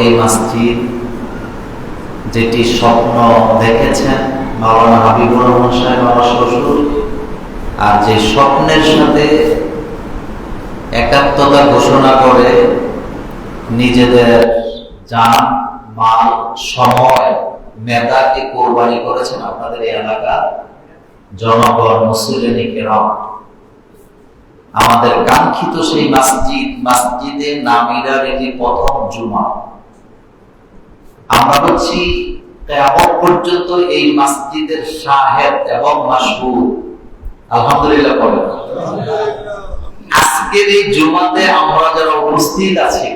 এই মসজিদ যেটি স্বপ্ন দেখেছেন মাওলানা হাবিবুর রহমান সাহেব আমার শ্বশুর, আর যে স্বপ্নের সাথে একাত্মতা ঘোষণা করে নিজেদের জান, মাল, সময়, মেধাকে কোরবানি করেছেন আপনাদের এই এলাকার জনগণ, মুসলিম কেরাম, আমাদের কাঙ্ক্ষিত সেই মসজিদে নামিরার এটি প্রথম জুমা। আমরা বলছি কিয়ামত পর্যন্ত এই মসজিদের শাহেদ এবং মাশহুদ। আলহামদুলিল্লাহ বলেন। আজকের এই জুমাতে আমরা যারা উপস্থিত আছি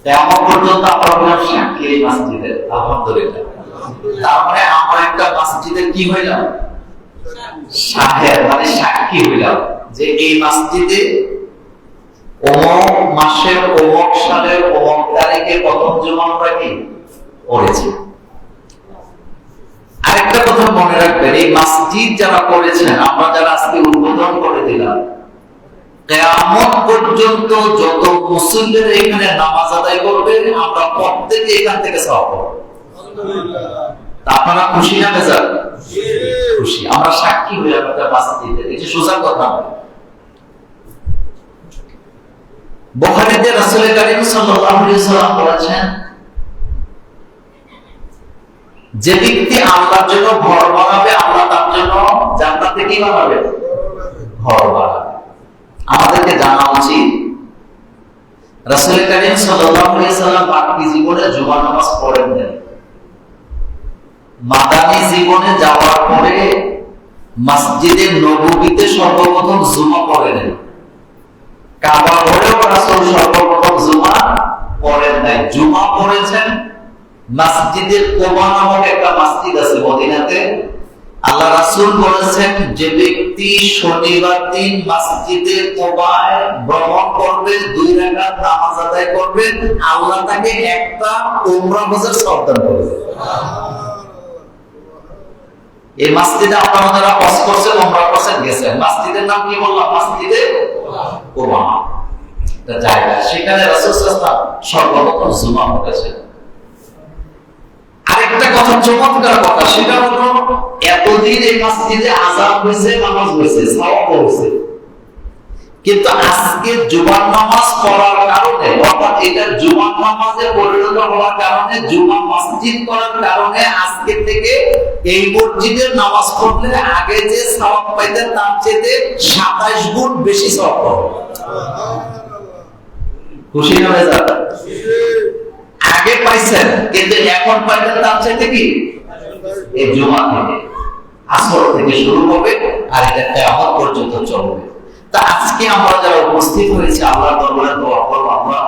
কিয়ামত পর্যন্ত আমরা সাক্ষী এই মসজিদের। আলহামদুলিল্লাহ। তার মানে আমরা একটা মসজিদের কি হইলাম? শাহেদ, মানে সাক্ষী হইলাম যে এই মসজিদে অমুক মাসের অমুক সালের অমুক তারিখে প্রথম জুমা আমরা কি পড়েছি। আরেকটা কথা মনে রাখবেন, এই মসজিদ যারা করেছেন, আমরা যারা আজকে উদ্বোধন করে দিলাম, কিয়ামত পর্যন্ত যত মুসল্লির এখানে নামাজ আদায় করবে আমরা প্রত্যেকে এখান থেকে সওয়াব পাবো। আপনারা খুশি না বেজার? খুশি। আমরা সাক্ষী হয়ে একটা মসজিদের, এই যে সোজা কথা। বুখারীতে রাসূল কারীম সাল্লাল্লাহু আলাইহি সাল্লাম বলেছেন, যে ব্যক্তি আল্লাহর জন্য ঘর বানাবে, আল্লাহ তার জন্য জান্নাতে কি বানাবে? ঘর বানাবে। আমাদেরকে জানা উচিত রাসূল কারীম সাল্লাল্লাহু আলাইহি সাল্লাম বাকি জীবনে জুমা নামাজ পড়েন নাই। মাদানী জীবনে যাওয়ার পরে মসজিদে নববীতে সর্বপ্রথম জুমা পড়েন। কাবা ঘরেও রাসূল সর্বপ্রথম জুমা পড়েন নাই। জুমা পড়েছেন মসজিদে কুবা নামক একটা মসজিদ আছে মদিনাতে। আল্লাহ রাসূল বলেছেন, যে ব্যক্তি শনিবার দিন মসজিদে কুবায় ভ্রমণ করবে, 2 রাকাত নামাজ আদায় করবে, আল্লাহ তাকে একটা উমরা হজের সওয়াব দান করবে। এই মসজিদে আপনারা যারা হজ করছেন, উমরা করছেন, গেছেন, মসজিদের নাম কি বললাম? মসজিদে কুবা। এটা জায়গা, সেখানে রাসূল সাল্লাল্লাহু আলাইহি ওয়াসাল্লাম সর্বপ্রথম জুমা পড়েছেন। আরেকটা কথা, চমৎকার কথা, সেটা হলো এতদিন এই মসজিদে আযান হয়েছে, নামাজ হয়েছে, সওয়াব হয়েছে, কিন্তু আজকে জুমার নামাজ পড়ার কারণে, অর্থাৎ এটা জুমার নামাজে পরিণত হওয়ার কারণে, জুমা মসজিদ করার কারণে আজকে থেকে এই মসজিদের নামাজ পড়লে আগে যে সওয়াব পাইতেন তার চেয়ে 27 গুণ বেশি সওয়াব পাবেন। খুশি না বেজার? আগে পাইছেন, কিন্তু এখন পাইতেন তার চাইতে কি এই জুমা থেকে, আসর থেকে শুরু হবে আর এটা কিয়ামত পর্যন্ত চলবে। তা আজকে আমরা যারা উপস্থিত হয়েছে আল্লাহর দরবারে দোয়া করব, আমরা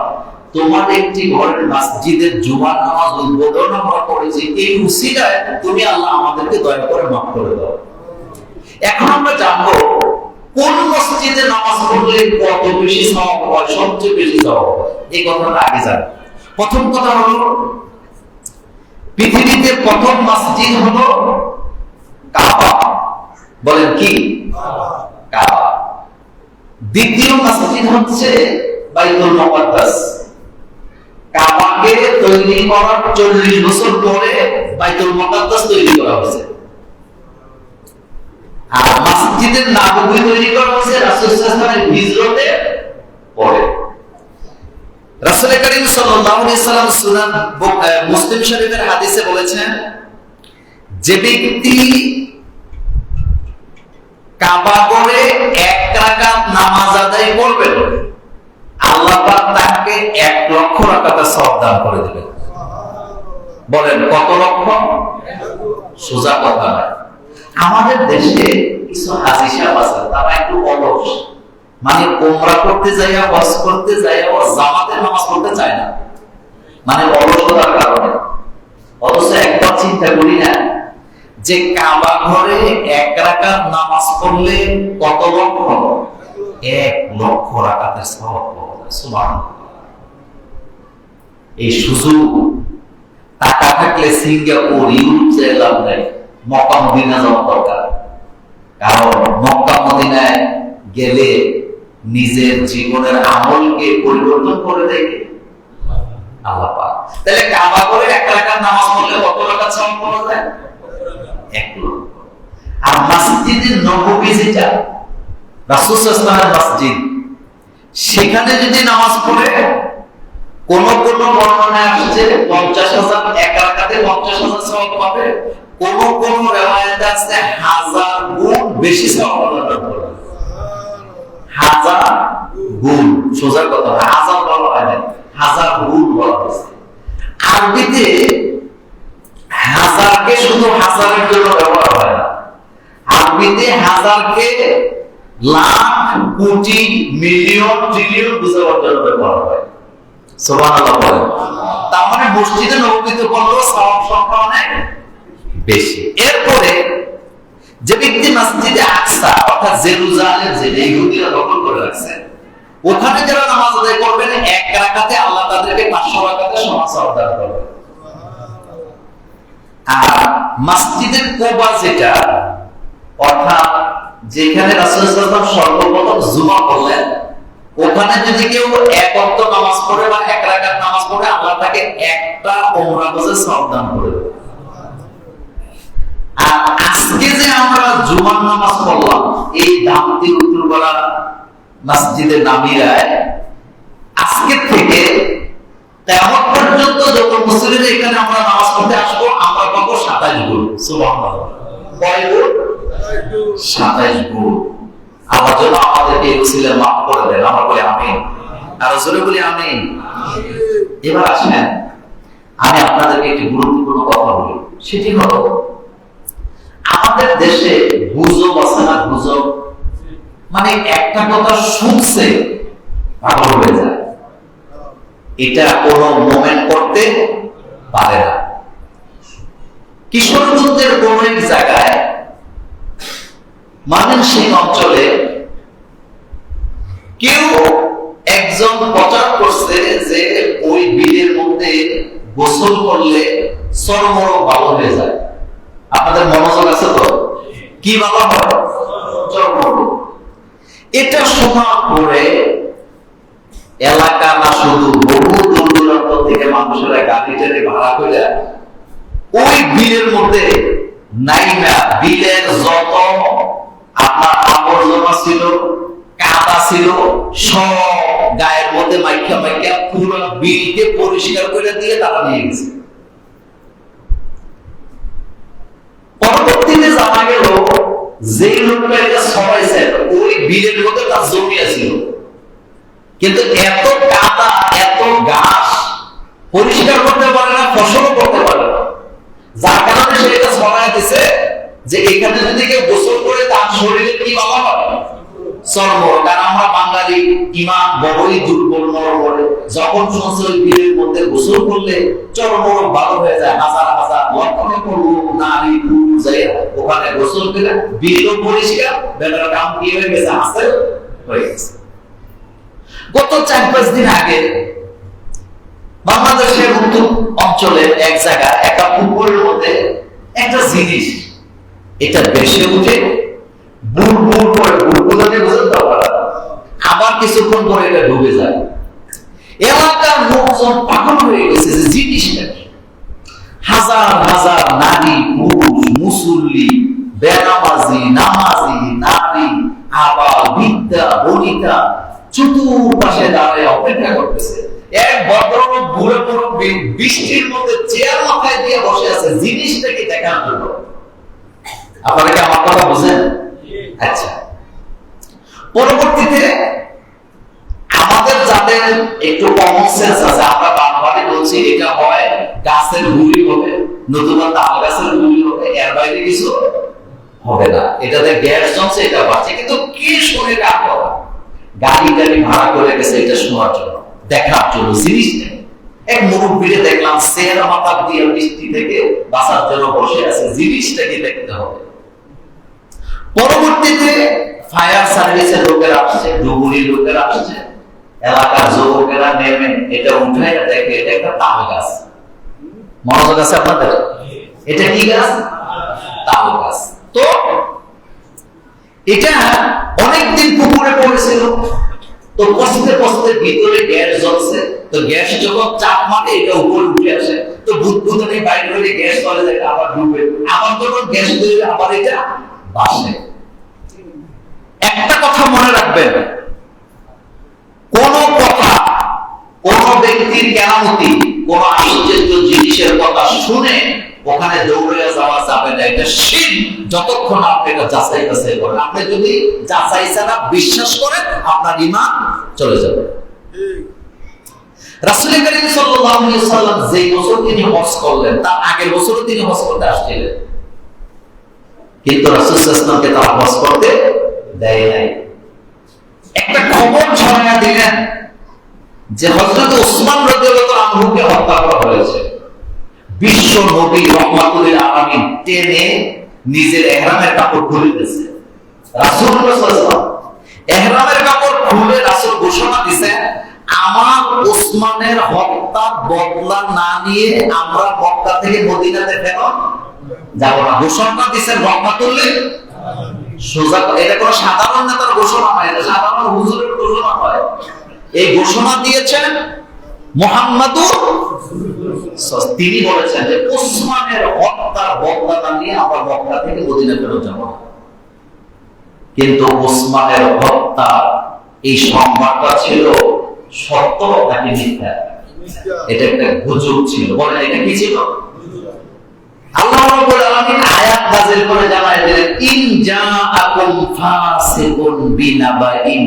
তোমার একটি ঘরের মসজিদের জুমার নামাজ উদ্বোধন আমরা করেছি, এই উসিলায় তুমি আল্লাহ আমাদেরকে দয়া করে মাফ করে দাও। এখন আমরা জানবো কোন মসজিদে নামাজ পড়লে কত বেশি সওয়াব হয়, সবচেয়ে বেশি সওয়াব হয়। এই কথাটা আগে জানি। প্রথম কথা হলো, পৃথিবীতে প্রথম মসজিদ হলো কাবা। বলেন কি? কাবা। দ্বিতীয় মসজিদ হচ্ছে বাইতুল মুকাদ্দাস। কাবাকে তৈরি করার 40 বছর পরে বাইতুল মুকাদ্দাস তৈরি করা হয়েছে। আর মসজিদের নববী তৈরি করা হয়েছে রাসূল সাল্লাল্লাহু আলাইহি ওয়াসাল্লামের হিজরতের পরে। রাসূল কারীম সাল্লাল্লাহু আলাইহি ওয়াসাল্লাম সুনান মুসলিম শরীফের হাদিসে বলেছেন, যে ব্যক্তি কাবা করে 1 রাকাত নামাজ আদায় করবে, আল্লাহ পাক তাকে 1 লক্ষ রাকাতের সওয়াব দান করে দিবেন। বলেন কত লক্ষ? সোজা কথা না। আমাদের দেশে কিছু হাজী সাহেব আছে, তারা একটু অলস, মানে উমরা করতে যাইয়া, হজ করতে যাইয়া জামাতে নামাজ পড়তে চায় না, মানে অলসতার কারণে। অথচ একবার চিন্তা করি না যে কাবা ঘরে 1 রাকাত নামাজ পড়লে কত লক্ষ? 1 লক্ষ রাকাতের সওয়াব পাওয়া যায়। সুবহানাল্লাহ। এই সুযোগ টাকা থাকলে সিঙ্গাপুর, ইউরোপ যেতে লাভ নাই, মক্কা মদিনা যাওয়া দরকার। কারণ মক্কা মদিনায় গেলে নিজের জীবনের আমলকে পরিবর্তন করে দেয় তাহলে কাবা করে এক রাকাত নামাজ পড়লে কত রাকাত সওয়াব পাওয়া যায়? 1 লক্ষ। আর মসজিদে নববী যেটা রাসূল সাল্লাল্লাহু আলাইহি মসজিদ, সেখানে যদি নামাজ পড়ে কোন কোন বর্ণনায় আসছে 50,000 এক রাকাতে 50,000 সওয়াব পাবে, কোন কোন riwayat আছে 1000 গুণ বেশি সওয়াব আল্লাহ পাবে। 1000 গুণ, সোজা কথা, 1000 বলা হয় না, 1000 গুণ বলা হয়েছে। আরবিতে হাজারকে শুধু হাজারের জন্য ব্যবহার হয় না, আরবিতে হাজারকে লাখ, কোটি, মিলিয়ন, ট্রিলিয়ন বোঝাবার জন্য ব্যবহার হয়। সুবহানাল্লাহ বলেন। তার মানে মসজিদে নববীতে পড়লেও সওয়াব সংখ্যা অনেক বেশি। এরপরে যে ব্যক্তি মসজিদে আকসা অর্থাৎ জেরুজালেম, যে ইহুদিরা দখল করে রাখছে, ওখানে যারা নামাজ আদায় করবেন এক রাকাতে আল্লাহ তাদেরকে 500 রাকাতে সমান সওয়াব দান করবে। আর মসজিদে কুবা যেটা, অর্থাৎ যেখানে রাসূল সাল্লাল্লাহু আলাইহি ওয়াসাল্লাম সর্বপ্রথম জুমা পড়লেন, ওখানে যদি কেউ এক ওয়াক্ত নামাজ পড়ে বা এক রাকাত নামাজ পড়ে, আল্লাহ তাকে একটা উমরা হজের সওয়াব দান করবে। আর আজকে যে আমরা জুমার নামাজ পড়লাম এই দামতি উত্তরপাড়া মসজিদে নামিরায়, আজকে থেকে কিয়ামত পর্যন্ত যত মুসলিম এখানে আমরা নামাজ পড়তে আসবো, আমরা পাবো 27 গুণ। সুবহানাল্লাহ। কয় গুণ? 27 গুণ। আল্লাহ যেন আমাদেরকে এই উসিলায় মাফ করে দেন। আমরা বলি আমিন। আর জোরে বলি আমিন। এবার আসেন, আমি আপনাদেরকে একটি গুরুত্বপূর্ণ কথা বলি। সেটি হলো, আমাদের দেশে গুজব আছে না, গুজব মানে একটা কথা শুনছে পাগল হয়ে যায়, এটা কোনো মোমেন্ট করতে পারে না। কিশোরগঞ্জের কোন এক জায়গায় ময়মনসিংহ অঞ্চলে কেউ একজন প্রচার করছে যে ওই বিলের মধ্যে গোসল করলে চর্মরোগ ভালো হয়ে যায়। আপনাদের মনোযোগ আছে তো? কি ভালো হয়? চর্মরোগ। এটা শোনার পরে এলাকা না শুধু বহু দূর দূরান্ত থেকে মানুষেরা গাড়ি টেনে ভাড়া করে ওই বিলের মধ্যে নাইমা বিলের যত আপনার আবর্জনা ছিল, কাদা ছিল, সব গায়ের মধ্যে মাইকা মাইকা পুরো বিলকে পরিষ্কার করে দিয়ে তারা নিয়ে গেছে। পরবর্তীতে জানা গেল যে লোকটা এটা সবাইছে ওই বিলের মধ্যে তার জমি ছিল, কিন্তু এত কাদা এত ঘাস পরিষ্কার করতে পারে না, ফসলও করতে পারে না, যার কারণে সে এটা ছড়াই দিছে যে এখানে যদি কেউ গোসল করে তার শরীরে কি বাবা হয়? চর্মরোগ। কারণ আমরা বাঙালি ইমান বড়ই দুর্বল, নরবরে যখন শুনছে ওই বিলের মধ্যে গোসল করলে চর্মরোগ ভালো হয়ে যায়, হাজার হাজার লক্ষ লক্ষ লোক, নারী, পুরুষ যায় ওখানে গোসল করে বিলও পরিষ্কার, বেটার কাম কি হয়ে গেছে, আস্তে হয়ে গেছে। গত 4-5 দিন আগে বাংলাদেশের উত্তর অঞ্চলের এক জায়গায় একটা পুকুরের মধ্যে একটা জিনিস এটা বেশি উঠে বুড় বুড় করে বুড়গুলোকে বুঝতে পারে, আবার কিছুক্ষণ পরে এটা ডুবে যায়। এলাকার লোকজন পাগল হয়ে গেছে যে জিনিসটা, হাজার হাজার নারী, পুরুষ, মুসল্লি, বেনামাজি, নামাজি, নারী, আবার বিদ্যা, বনিতা চতুর্পাশে দাঁড়িয়ে অপেক্ষা করতেছে। এক ভদ্রলোক বুড়ো বুড়ো বৃষ্টির মধ্যে চেয়ার মাথায় দিয়ে বসে আছে জিনিসটাকে দেখার জন্য। আপনারা কি আমার কথা বুঝেন? আচ্ছা, পরবর্তীতে আমাদের যাদের একটু কমন সেন্স আছে, আমরা বারবারই বলছি এটা হয় গাছের গুড়ি হবে, নতুবা তাল গাছের গুড়ি হবে, এর বাইরে কিছু হবে না। এটাতে গ্যাস জমছে, এটা বাড়ছে, কিন্তু কি শুনে কাজ করা, গাড়ি গাড়ি ভাড়া করে গেছে এটা শোনার জন্য, দেখার জন্য জিনিসটা। এক মুরব্বীরে দেখলাম চেহারা মাথা দিয়ে বৃষ্টি থেকে বাঁচার জন্য বসে আছে, জিনিসটাকে দেখতে হবে। পরবর্তীতে ফায়ার সার্ভিসের লোকেরা আসছে, ডুবুরির লোকেরা আসছে, এলাকার যুবকেরা নেমে এটা উঠায় দেখে এটা একটা তাল গাছ। মনোযোগ আছে আপনাদের? এটা কি গাছ? তাল গাছ। তো এটা অনেকদিন পুকুরে পড়েছিল, তো কষ্টে কষ্টে ভিতরে গ্যাস জ্বলছে, তো গ্যাস যখন চাপ মারে এটা উপরে উঠে আসে, তো বুদবুদানি বাইরে হয়ে গ্যাস চলে যায়, আবার ডুবে, আবার যখন গ্যাস তৈরি আবার এটা বাসে। একটা কথা মনে রাখবেন, কোন কথা, কোন ব্যক্তির কেরামতি, কোন আশ্চর্য জিনিসের কথা শুনে ওখানে দৌড়ে যাওয়া যাবে না, এটা শিরক, যতক্ষণ আপনি এটা যাচাই বাছাই করেন। আপনি যদি যাচাই ছাড়া বিশ্বাস করেন, আপনার ঈমান চলে যাবে। রাসূল করিম সাল্লাল্লাহু আলাইহি ওয়াসাল্লাম যে বছর তিনি হজ করলেন, তার আগের বছরও তিনি হজ করতে আসছিলেন, কিন্তু রাসূল সাল্লাল্লাহু আলাইহি ওয়াসাল্লামকে তারা হজ করতে দেয় নাই। একটা খবর ছড়াইয়া দিলেন যে হযরত ওসমান রাদিয়াল্লাহু আনহুকে হত্যা করা হয়েছে। বিশ্ব নবী রহমাতুল আলামিন টেনে নিজের ইহরামের কাপড় খুলে দিয়েছে। রাসূলুল্লাহ সাল্লাল্লাহু আলাইহি ওয়াসাল্লাম ইহরামের কাপড় খুলে রাসূল ঘোষণা দিয়েছেন, আমার ওসমানের হত্যার বদলা না নিয়ে আমরা মক্কা থেকে মদিনাতে ফেরত যাব না। ঘোষণা দিয়েছেন রহমাতুল সোজা। এটা কোনো সাধারণ নেতার ঘোষণা নয়, এটা সাধারণ হুজুরের ঘোষণা নয়। এই ঘোষণা দিয়েছেন মুহাম্মাদুর, তিনি বলেছেন যে ওসমানের হত্যার বদলা না নিয়ে আমরা মক্কা থেকে মদিনা ফেরত যাব না। কিন্তু ওসমানের হত্যা এই সংবাদটা ছিল সত্য নাকি মিথ্যা? এটা একটা গুজব ছিল। বলেন এটা কি ছিল? আল্লাহ রাব্বুল আলামিন আয়াত নাযিল করে জানায় দিলেন, ইন জাআকুম ফাসিকুন বিনাবাইন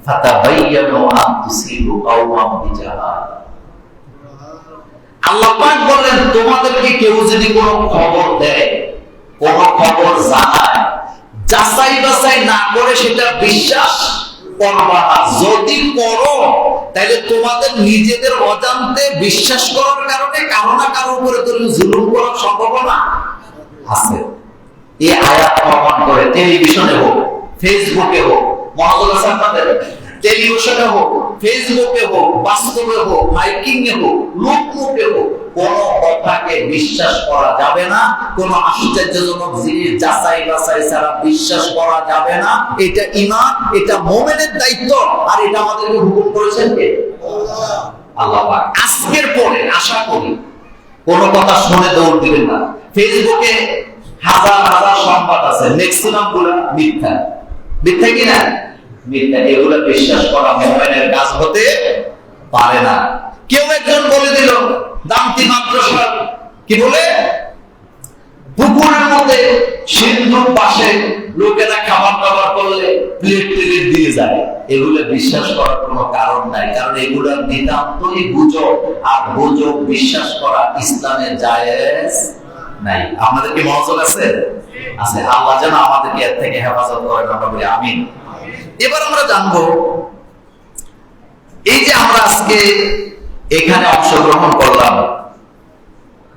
ফাতাবায়ানু আন তুসিবু কওমান বিজাহাল। আল্লাহ পাক বলেন, তোমাদেরকে কেউ যদি কোনো খবর দেয়, কোন খবর জানায়, যাচাই বাছাই না করে সেটা বিশ্বাস করবা না। যদি করো তাহলে তোমাদের নিজেদের অজান্তে বিশ্বাস করার কারণে কারো না কারো উপরে তুমি জুলুম করার সম্ভাবনা আছে। এই আয়াত প্রমাণ করে টেলিভিশনে হোক, ফেসবুকে হোক, মনোযোগ আছে আপনাদের, টেলিভিশনে হোক, ফেসবুকে হোক, বাস্তবে হোক, মাইকিং এ হোক, লোকমুখে হোক, কোন কথাকে বিশ্বাস করা যাবে না। কোন আশ্চর্যজনক জিনিস যাচাই বাছাই ছাড়া বিশ্বাস করা যাবে না। এটা ঈমান, এটা মুমিনের দায়িত্ব। আর এটা আমাদেরকে হুকুম করেছেন কে? আল্লাহ পাক। আজকের পরে আশা করি কোন কথা শুনে দৌড় দিবেন না। ফেসবুকে হাজার হাজার সংবাদ আছে, ম্যাক্সিমাম গুলো মিথ্যা। মিথ্যা কিনা? মিথ্যা। এগুলো বিশ্বাস করা মুমিনের কাজ হতে পারে না। কেউ একজন বলে দিল দামতি মাদ্রাসা, কি বলে, পুকুরের মধ্যে সিন্ধুর পাশে লোকেরা খাবার দাবার করলে প্লেট প্লেট দিয়ে যায়। এগুলো বিশ্বাস করার কোনো কারণ নাই, কারণ এগুলোর নিতান্তই গুজব। আর গুজব বিশ্বাস করা ইসলামে জায়েজ নাই। আপনাদের কি মনোযোগ আছে? আছে। আল্লাহ যেন আমাদেরকে এর থেকে হেফাজত করেন, আমরা বলি আমিন। এবার আমরা জানবো, এই যে আমরা আজকে এখানে অংশগ্রহণ করলাম,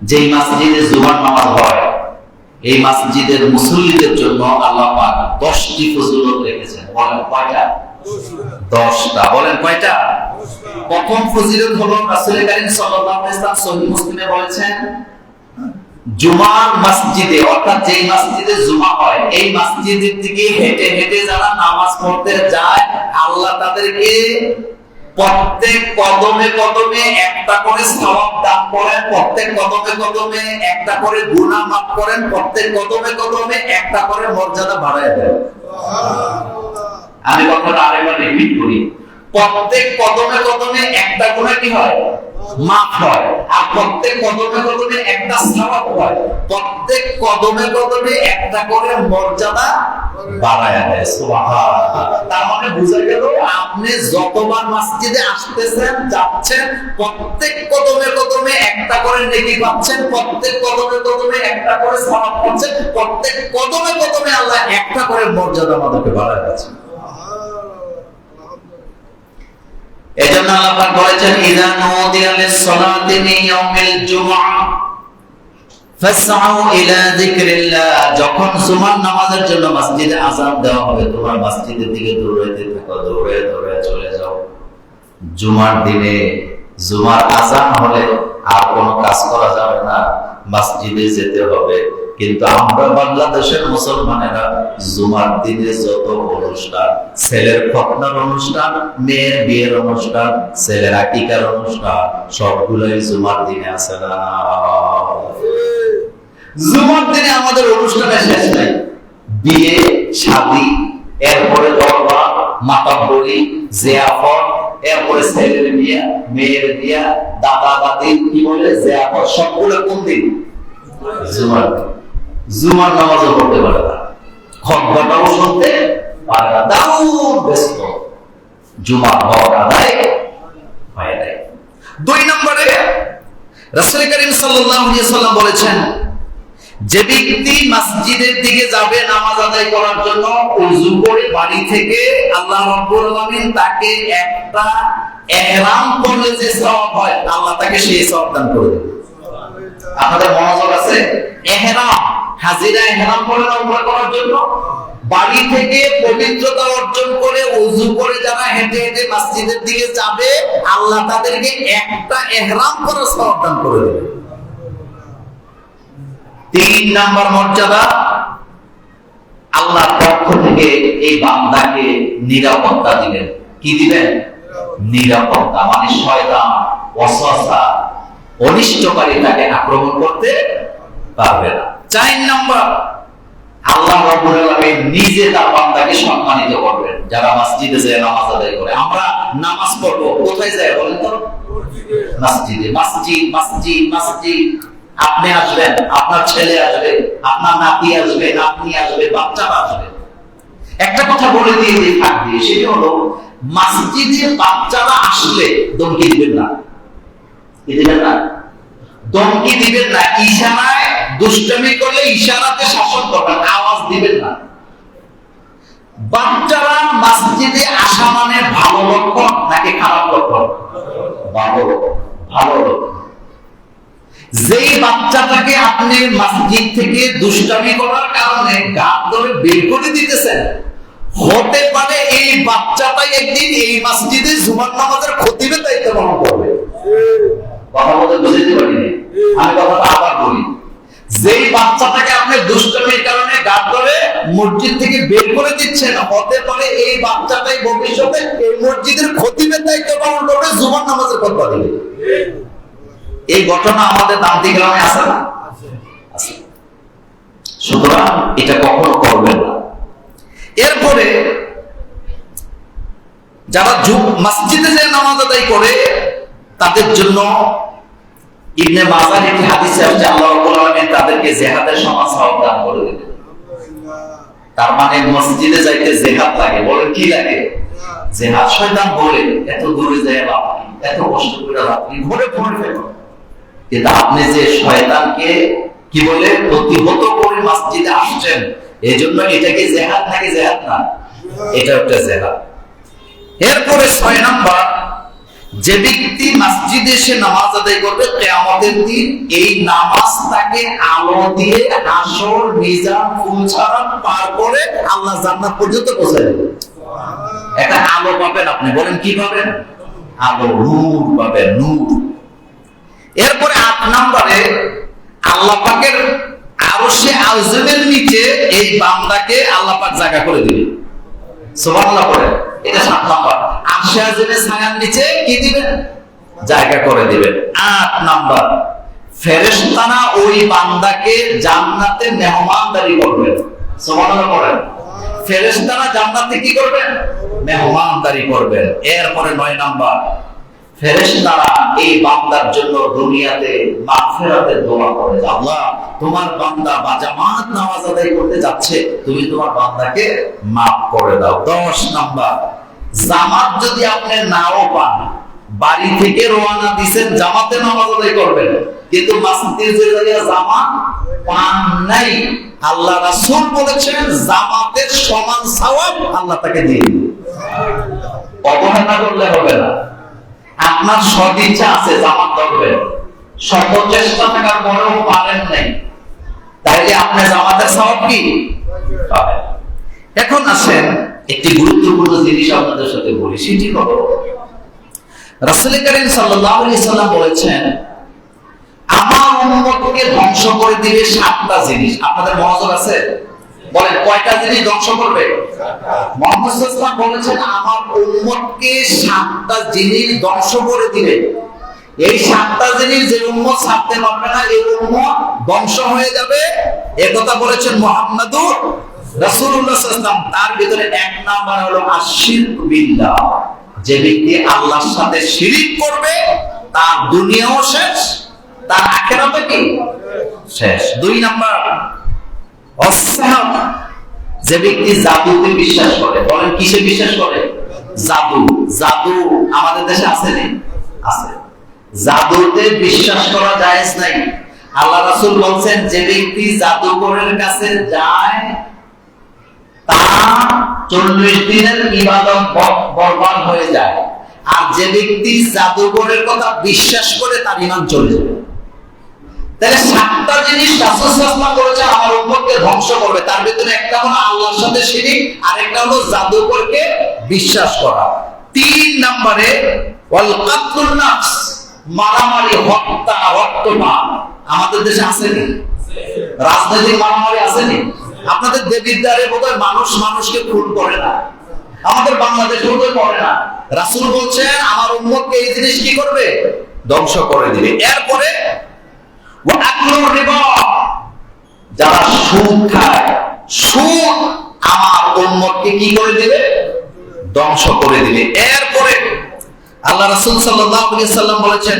যেই মসজিদে জুমার নামাজ হয়, এই মসজিদের মুসল্লিদের জন্য আল্লাহ পাক 10টি ফজিলত রেখেছেন। বলেন কয়টা? 10টা। বলেন কয়টা? প্রথম ফজিলত হলো রাসূল করিম সাল্লাল্লাহু আলাইহি ওয়াসাল্লাম সহিহ মুসলিমে বলেছেন, জুমার মসজিদে, অর্থাৎ যেই মসজিদে জুমা হয়, এই মসজিদের দিকে হেঁটে হেঁটে যারা নামাজ পড়তে যায়, আল্লাহ তাদেরকে প্রত্যেক কদমে কদমে একটা করে সওয়াব দান করেন, প্রত্যেক কদমে কদমে একটা করে গুনাহ মাফ করেন, প্রত্যেক কদমে কদমে একটা করে মর্যাদা বাড়ায় দেন। আমি কথাটা আরেকবার রিপিট করি, প্রত্যেক কদমে কদমে একটা গুনাহ কি হয়? মাফ হয়। আর প্রত্যেক কদমে কদমে একটা সওয়াব হয়। প্রত্যেক কদমে কদমে একটা করে মর্যাদা বাড়ায়া দেয়। সুবহানাল্লাহ। তার মানে বুঝা গেল, আপনি যতবার মসজিদে আসতেছেন যাচ্ছেন, প্রত্যেক কদমে কদমে একটা করে নেকি পাচ্ছেন, প্রত্যেক কদমে কদমে একটা করে সওয়াব পাচ্ছেন, প্রত্যেক কদমে কদমে আল্লাহ একটা করে মর্যাদা আমাদেরকে বাড়ায় দিচ্ছেন। এজন্য আল্লাহ পাক বলেছেন, ইযা নুদিয়া লিস-সালাতি মিন ইয়াউমিল জুমআহ ফাসআউ ইলা যিকরিল্লাহ। যখন জুমার নামাজের জন্য মসজিদে আযান দেওয়া হবে, তোমরা মসজিদের দিকে দৌড়াইতে থাকো, দৌড়ে দৌড়ে চলে যাও। জুমার দিনে জুমার আযান হলে আর কোনো কাজ করা যাবে না, মসজিদে যেতে হবে, কিন্তু আমরা বাংলাদেশের মুসলমানেরা জুমার দিনে যত অনুষ্ঠান, ছেলের খতনার অনুষ্ঠান, মেয়ের বিয়ের অনুষ্ঠান, ছেলের আকিকার অনুষ্ঠান, সবগুলোই জুমার দিনে আছে না? জুমার দিনে আমাদের অনুষ্ঠানের শেষ নাই। বিয়ে, শাদী, এরপরে দরবার, মাতাব্বরি, জিয়াফত, এরপরে ছেলের বিয়া, মেয়ের বিয়া, দাদা দাদি, কি বলে জিয়াফত, সবগুলো কোন দিন? জুমার দিন। জুমার নামাজও পড়তে পারে না, খুতবাটাও শুনতে পারে না, দারুণ ব্যস্ত, জুমার হক আদায় হয় নাই। 2 নম্বরে রাসূল করিম সাল্লাল্লাহু আলাইহি ওয়াসাল্লাম বলেছেন, যে ব্যক্তি মসজিদের দিকে যাবে নামাজ আদায় করার জন্য, ওযু করে বাড়ি থেকে, আল্লাহ রাব্বুল আলামিন তাকে একটা ইহরাম করলে যে সওয়াব হয়, আল্লাহ তাকে সেই সওয়াব দান করে দেবে। আপনাদের মনোযোগ আছে? ইহরাম, হাজিরা ইহরাম করে উমরা করার জন্য বাড়ি থেকে পবিত্রতা অর্জন করে ওযু করে যারা হেঁটে হেঁটে মসজিদের দিকে যাবে, আল্লাহ তাদেরকে একটা ইহরাম করার সওয়াব দান করে দেবে। 3 নাম্বার মর্যাদা, আল্লাহর পক্ষ থেকে এই বান্দাকে নিরাপত্তা দিবেন। কি দিবেন? নিরাপত্তা, মানে শয়তান, ওয়াসওয়াসা, অনিষ্টকারী তাকে আক্রমণ করতে পারবে না। 4 নাম্বার, আল্লাহ রাব্বুল আলামিন নিজে তার বান্দাকে সম্মানিত করবেন যারা মসজিদে যায় নামাজ আদায় করে। আমরা নামাজ পড়বো কোথায় যায় বলেন তো? মসজিদে। মসজিদ, মসজিদ, মসজিদ। আপনি আসবেন, আপনার ছেলে আসবে, আপনার নাতি আসবে, নাতনি আসবে, বাচ্চারা আসবে। একটা কথা বলে দিয়ে যে থাকবে, সেটা হলো মসজিদে বাচ্চারা আসলে দমকি দিবেন না। কি দিবেন না? দমকি দিবেন না। ইশারায় দুষ্টামি করলে ইশারাতে শাসন করবেন, আওয়াজ দিবেন না। বাচ্চারা মসজিদে আসা মানে ভালো লক্ষণ নাকি খারাপ লক্ষণ? ভালো লক্ষণ, ভালো লক্ষণ। যেই বাচ্চাটাকে আপনি মসজিদ থেকে দুষ্টামি করার কারণে গাত ধরে বের করে দিতেছেন, হতে পারে এই বাচ্চাটাই একদিন এই মসজিদে জুমার নামাজের খতিবের দায়িত্ব পালন করবে। কথা বলতে বুঝতে পারিনি, আমি কথাটা আবার বলি। যেই বাচ্চাটাকে আপনি দুষ্টামির কারণে গাত ধরে মসজিদ থেকে বের করে দিচ্ছেন, হতে পারে এই বাচ্চাটাই ভবিষ্যতে এই মসজিদের খতিবের দায়িত্ব পালন করবে, জুমার নামাজের খতবা দিবে। এই ঘটনা আমাদের দান্তি গ্রামে আছে না? আছে। সুতরাং এটা কখনো করবেন না। এরপরে যারা মসজিদে যে নামাজ আদায় করে তাদের জন্য ইবনে মাজাহ একটি হাদিসে আসছে, আল্লাহ রাব্বুল আলামিন তাদেরকে জিহাদের সমান সওয়াব দান করে দিবেন। তার মানে মসজিদে যাইতে জিহাদ লাগে। বলেন কি লাগে? জিহাদ। শয়তান বলে এত দূরে যায় বাবা, এত কষ্ট করে রাত্রি ঘরে পড়ে ফেলো, কিন্তু আপনি যে শয়তানকে কি বলে প্রতিহত করে মসজিদে আসছেন, এজন্য এটাকে জিহাদ নাকি জিহাদ না? এটা একটা জিহাদ। এরপরে 6 নাম্বার, যে ব্যক্তি মসজিদে এসে নামাজ আদায় করবে, কিয়ামতের দিন এই নামাজ তাকে আলো দিয়ে হাসর, মিজান, ফুলছাড়ান পার করে আল্লাহ জান্নাত পর্যন্ত পৌঁছায় দেবে। একটা আলো পাবেন আপনি। বলেন কি পাবেন? আলো, নূর পাবেন, নূর। এরপরে 8 নম্বরে আল্লাহ পাকের আরশে আযমের নিচে এই বান্দাকে আল্লাহ পাক জায়গা করে দিবেন। সুবহানাল্লাহ পড়ে। এটা 7 নম্বর। আরশে আযমের ছায়ার নিচে কি দিবেন? জায়গা করে দিবেন। 8 নম্বর, ফেরেশতারা ওই বান্দাকে জান্নাতে মেহমানদারি করবেন। সুবহানাল্লাহ পড়ে। ফেরেশতারা জান্নাতে কি করবেন? মেহমানদারি করবেন। এরপরে 9 নম্বর, ফেরেশতারা এই বান্দার জন্য দুনিয়াতে মাগফিরাতের দোয়া করে, আল্লাহ তোমার বান্দা বা জামাত নামাজ আদায় করতে যাচ্ছে, তুমি তোমার বান্দাকে মাফ করে দাও। 10 নাম্বার, জামাত যদি আপনি নাও পান, বাড়ি থেকে রওনা দিবেন জামাতে নামাজ আদায় করবেন, কিন্তু মসজিদে যাইয়া জামাত পান নাই, আল্লাহ রাসূল বলেছেন জামাতের সমান সওয়াব আল্লাহ তাকে দিয়ে দিবেন। অবহেলা করলে হবে না। আপনার সদিচ্ছা আছে জামাত ধরবেন, শত চেষ্টা থাকার পরেও পারেন নাই, তাইলে আপনি জামাতের সওয়াব কি পাবেন। এখন আসেন একটি গুরুত্বপূর্ণ জিনিস আপনাদের সাথে বলি, সেটি হলো রাসূল করিম সাল্লাল্লাহু আলাইহি সাল্লাম বলেছেন, আমার উম্মতকে ধ্বংস করে দিবে 7টা জিনিস। আপনাদের মনোযোগ আছে? বলেন কয়টা জিনিস ধ্বংস করবে? মুহাম্মদ সাল্লাল্লাহু আলাইহি ওয়াসাল্লাম বলেছেন আমার উম্মতকে 7টা জিনিস ধ্বংস করে দিবে। এই 7টা জিনিস যে উম্মত ছাড়তে পারবে না এই উম্মত ধ্বংস হয়ে যাবে, এই কথা বলেছেন মুহাম্মাদুর রাসূলুল্লাহ সাল্লাল্লাহু আলাইহি ওয়াসাল্লাম। তার ভিতরে 1 নাম্বার হলো আশিরক বিল্লাহ। যে ব্যক্তি আল্লাহর সাথে শিরিক করবে তার দুনিয়াও শেষ, তার আখিরাতও কি শেষ। 2 নাম্বার অসহাব, যে ব্যক্তি জাদুতে বিশ্বাস করে। বলেন কিসে বিশ্বাস করে? জাদু। জাদু আমাদের দেশে আছে না? আছে। জাদুতে বিশ্বাস করা জায়েজ নাই। আল্লাহ রাসূল বলেন যে ব্যক্তি জাদুকরের কাছে যায় তার 40 দিনের ইবাদত বরবাদ হয়ে যায়, আর যে ব্যক্তি জাদুকরের কথা বিশ্বাস করে তার ঈমান চলে যাবে। তাহলে 7টা জিনিস রাসূল সাল্লাল্লাহু আলাইহি ওয়াসাল্লাম বলেছেন আমার উম্মতকে ধ্বংস করবে। তার ভিতরে একটা হলো আল্লাহর সাথে শিরিক, আরেকটা হলো জাদুকরকে বিশ্বাস করা। 3 নম্বরে ওয়াল কাতলুন নাফস, মারামারি, হত্যা, রক্তপাত। আমাদের দেশে আছে না? রাজনৈতিক মারামারি আছে না? আপনাদের দেবিদ্বারে বোধহয় মানুষ মানুষকে খুন করে না, আমাদের বাংলাদেশে বোধহয় করে না। রাসূল বলছেন আমার উম্মতকে এই জিনিস কি করবে? ধ্বংস করে দিবে। এরপরে ওয়া আকলুর রিবা, যারা সুদ খায়, সুদ আমার উম্মতকে কি করে দিবে? ধ্বংস করে দিবে। এরপরে আল্লাহ রাসূল সাল্লাল্লাহু আলাইহি ওয়াসাল্লাম বলেছেন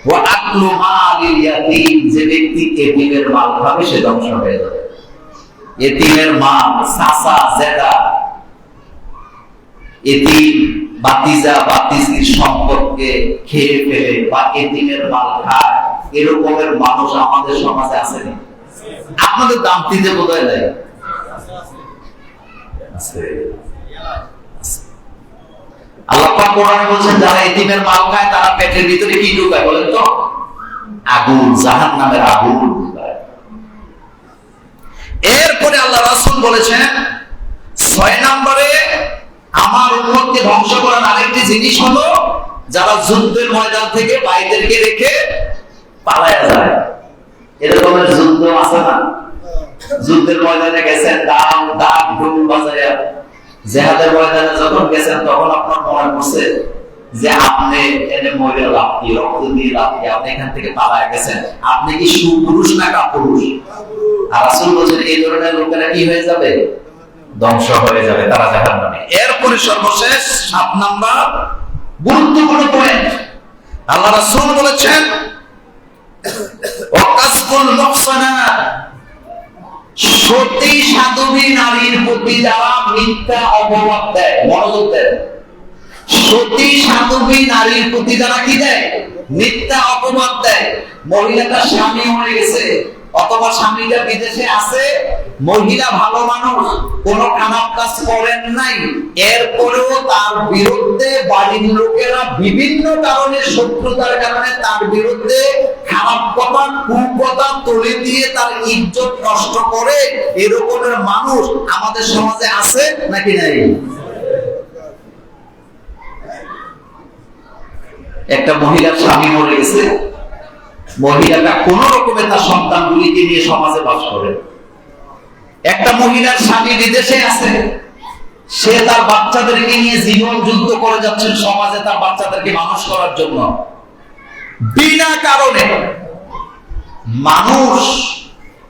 ওয়া আকলু মালিল ইয়াতীম, যে ব্যক্তি এতিমের মাল খাবে সে ধ্বংস হয়ে যাবে। এতিমের মাল, চাচা জেদা, এতিম বাতিজা বাতিজির সম্পদকে খেয়ে ফেলে বা এতিমের মাল খায়, এরকমের মানুষ আমাদের সমাজে আছে না? আপনাদের দামটিতে বোধহয় নাই। আল্লাহ পাক কোরআনে বলেন যারা এতিমের মাল খায় তারা পেটের ভিতরে কি ঢুকায় বলেন তো? আগুন, জাহান্নামের আগুন ঢুকায়। এরপরে আল্লাহ রাসূল বলেছেন 6 নম্বরে আমার উম্মতকে ধ্বংস করার আরেকটি জিনিস হলো যারা যুদ্ধের ময়দান থেকে ভাইদেরকে রেখে পালায়া যায়। এরকমের যুদ্ধ আছে না? যুদ্ধের ময়দানে গেছেন, ডাক ঢোল বাজায়া, জিহাদের ময়দানে যখন গেছেন তখন আপনার মনে পড়ছে যে আপনি এনে মরে লাভ কি, রক্ত দিয়ে লাভ কি, আপনি এখান থেকে পালায়া গেছেন। আপনি কি সুপুরুষ না কাপুরুষ? আর রাসূল বলেন এই ধরনের লোকেরা কি হয়ে যাবে? ধ্বংস হয়ে যাবে, তারা জাহান্নামে। এরপরে সর্বশেষ 7 নাম্বার গুরুত্বপূর্ণ পয়েন্ট, আল্লাহ রাসূল বলেছেন ওয়াকাসবুল মুহসানাত, সতী সাধবী নারীর প্রতি যারা মিথ্যা অপবাদ দেয়, মনোযোগ দেয়, সতী সাধবী নারীর প্রতি যারা কি দেয়? মিথ্যা অপবাদ দেয়। মহিলাটার স্বামী মরে গেছে অথবা স্বামীটা বিদেশে আছে, মহিলা ভালো মানুষ, কোনো খারাপ কাজ করেন নাই, এরপরেও তার বিরুদ্ধে বাড়ির লোকেরা বিভিন্ন কারণে, শত্রুতার কারণে তার বিরুদ্ধে খারাপ কথা, কুকথা তুলে দিয়ে তার ইজ্জত নষ্ট করে, এরকমের মানুষ আমাদের সমাজে আছে নাকি নাই? একটা মহিলার স্বামী মরে গেছে, মহিলাটা কোন রকমে তার সন্তানগুলিকে নিয়ে সমাজে বাস করে। একটা মহিলার স্বামী বিদেশে আছে, সে তার বাচ্চাদেরকে নিয়ে জীবন যুদ্ধ করে যাচ্ছেন সমাজে তার বাচ্চাদেরকে মানুষ করার জন্য। বিনা কারণে মানুষ,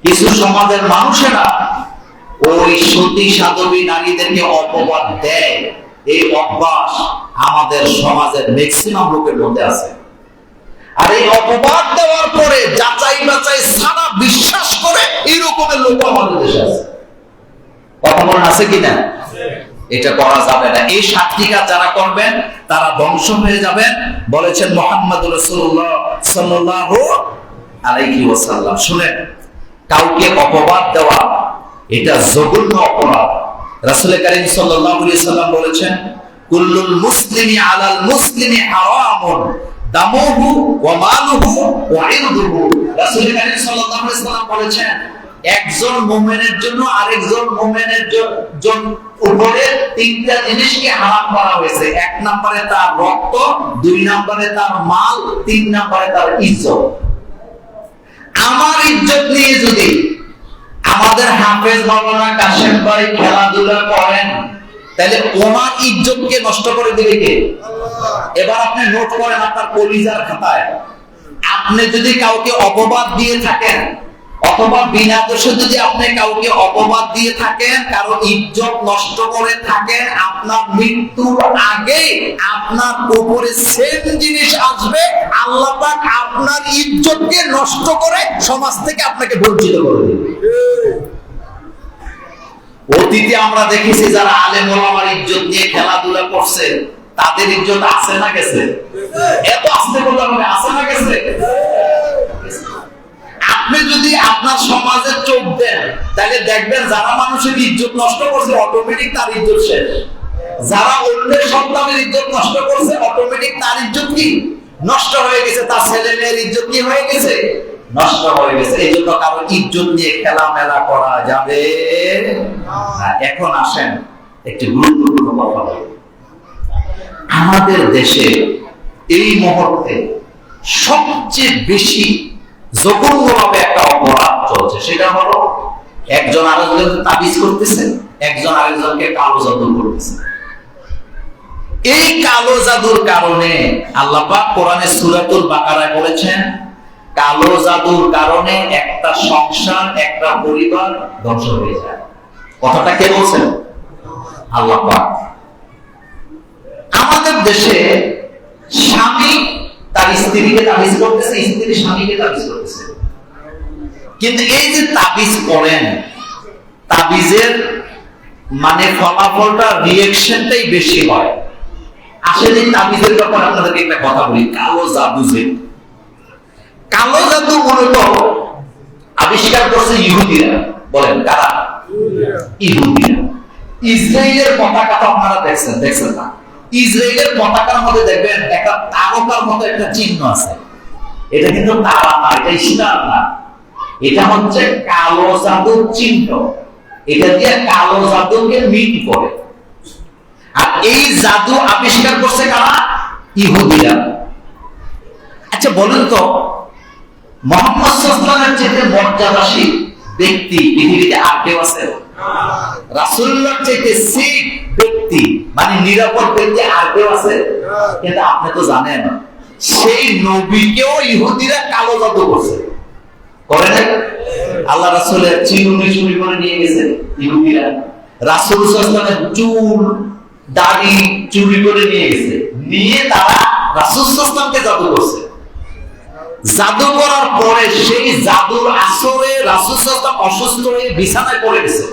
কিছু সমাজের মানুষেরা ওই সতী সাধবী নারীদেরকে অপবাদ দেয়। এই অভ্যাস আমাদের সমাজের ম্যাক্সিমাম লোকের মধ্যে আছে। আর এই অপবাদ দেওয়ার পরে যাচাই বাছাই সারা বিশ্বাস করে এরকমের লোক আমাদের দেশে আছে। কথা বলেন আছে কিনা? এটা করা যাবে না। এই 7টি কাজ যারা করবেন তারা ধ্বংস হয়ে যাবেন বলেছেন মুহাম্মদ রাসূলুল্লাহ সাল্লাল্লাহু আলাইহি ওয়াসাল্লাম। শুনেন, কাউকে অপবাদ দেওয়া এটা জঘন্য অপরাধ। রাসূল কারীম সাল্লাল্লাহু আলাইহি ওয়াসাল্লাম বলেছেন কুল্লুল মুসলিমি আলাল মুসলিমি হারামুন দামুহু ওয়া মালুহু ওয়া ইরদুহু। রাসূল কারীম সাল্লাল্লাহু আলাইহি ওয়াসাল্লাম বলেছেন একজন মুমিনের জন্য আরেকজন মুমিনের উপরে 3টা জিনিসকে হারাম করা হয়েছে। 1 নম্বরে তার রক্ত, 2 নম্বরে তার মাল, 3 নম্বরে তার ইজ্জত। আমার ইজ্জত নিয়ে যদি আমাদের হাফেজ মাওলানা কাশেম ভাই খেলাধুলা করেন, তাহলে ওনার ইজ্জতকে নষ্ট করে দিবে কে? এবার আপনি নোট করেন আপনার কলিজার খাতায়, আপনি যদি কাউকে অপবাদ দিয়ে থাকেন অথবা বিনা দোষে যদি আপনি কাউকে অপবাদ দিয়ে থাকেন, কারো ইজ্জত নষ্ট করে থাকেন, আপনার মৃত্যুর আগে আপনার উপরে সেম জিনিস আসবে। আল্লাহ পাক আপনার ইজ্জতকে নষ্ট করে সমাজ থেকে আপনাকে বঞ্চিত করে দেবে। অতীতে আমরা দেখেছি যারা আলেম ওলামার ইজ্জত নিয়ে খেলাধুলা করছে, তাদের ইজ্জত আছে না গেছে? এত আস্তে বলতে হবে, আছে না গেছে? আপনি যদি আপনার সমাজে চোখ দেন, তাহলে দেখবেন যারা মানুষের ইজ্জত নষ্ট করছে অটোমেটিক তার ইজ্জত শেষ। যারা অন্যের সন্তানের ইজ্জত নষ্ট করছে অটোমেটিক তার ইজ্জত কি নষ্ট হয়ে গেছে, তার ছেলে মেয়ের ইজ্জত কি হয়ে গেছে? নষ্ট হয়ে গেছে। এই জন্য কারো ইজ্জত নিয়ে খেলামেলা করা যাবে না। এখন আসেন একটি গুরুত্বপূর্ণ কথা বলি। আমাদের দেশে এই মুহূর্তে সবচেয়ে বেশি জঘন্যভাবে একটা অপরাধ চলছে, সেটা হলো একজন আরেকজনকে তাবিজ করতেছে, একজন আরেকজনকে কালো জাদু করতেছে। এই কালো জাদুর কারণে আল্লাহ পাক কোরআনে সূরাতুল বাকারায় বলেছেন, কালো জাদুর কারণে একটা সংসার, একটা পরিবার ধ্বংস হয়ে যায়। কথাটা কে বলছেন? আল্লাহ পাক। আমাদের দেশে স্বামী তার স্ত্রীকে তাবিজ করতেছে, স্ত্রী স্বামীকে তাবিজ করতেছে। কিন্তু এই যে তাবিজ করেন, তাবিজের মানে ফলাফলটা রিঅ্যাকশনটাই বেশি হয়। আসলে তাবিজের ব্যাপারে আপনাদেরকে একটা কথা বলি। কালো জাদু, যে কালো জাদু মূলত আবিষ্কার করছে ইহুদিরা। বলেন কারা? ইহুদিরা। ইসরায়েলের পতাকা তো আপনারা দেখছেন না? ইসরায়েলের পতাকার মধ্যে দেখবেন একটা তারকার মতো একটা চিহ্ন আছে। এটা কিন্তু তারা না, এটা স্টার না, এটা হচ্ছে কালো জাদুর চিহ্ন। এটা দিয়ে কালো জাদুকে মিট করে। আর এই জাদু আবিষ্কার করছে কারা? ইহুদিরা। আচ্ছা বলেন তো, মুহাম্মদ সাল্লাল্লাহু আলাইহি ওয়াসাল্লামের চেয়ে মর্যাদাশীল ব্যক্তি পৃথিবীতে আর কেউ আছে? রাসূলুল্লাহর চেয়ে সেফ ব্যক্তি মানে নিরাপদ ব্যক্তি আর কেউ আছে? কিন্তু আপনি তো জানেন, সেই নবীকেও ইহুদিরা কালো জাদু করছে, করে নাই? আল্লাহ রাসূলের চিরুনি চুরি করে নিয়ে গেছে ইহুদিরা। রাসূল সাল্লাল্লাহু আলাইহি ওয়াসাল্লামের চুল দাড়ি চুরি করে নিয়ে গেছে, নিয়ে তারা রাসূল সাল্লাল্লাহু আলাইহি ওয়াসাল্লামকে জাদু করছে। জাদু করার পরে সেই জাদুর আসরে রাসূল সাল্লাল্লাহু আলাইহি ওয়াসাল্লাম অসুস্থ হয়ে বিছানায় পড়ে গেছে।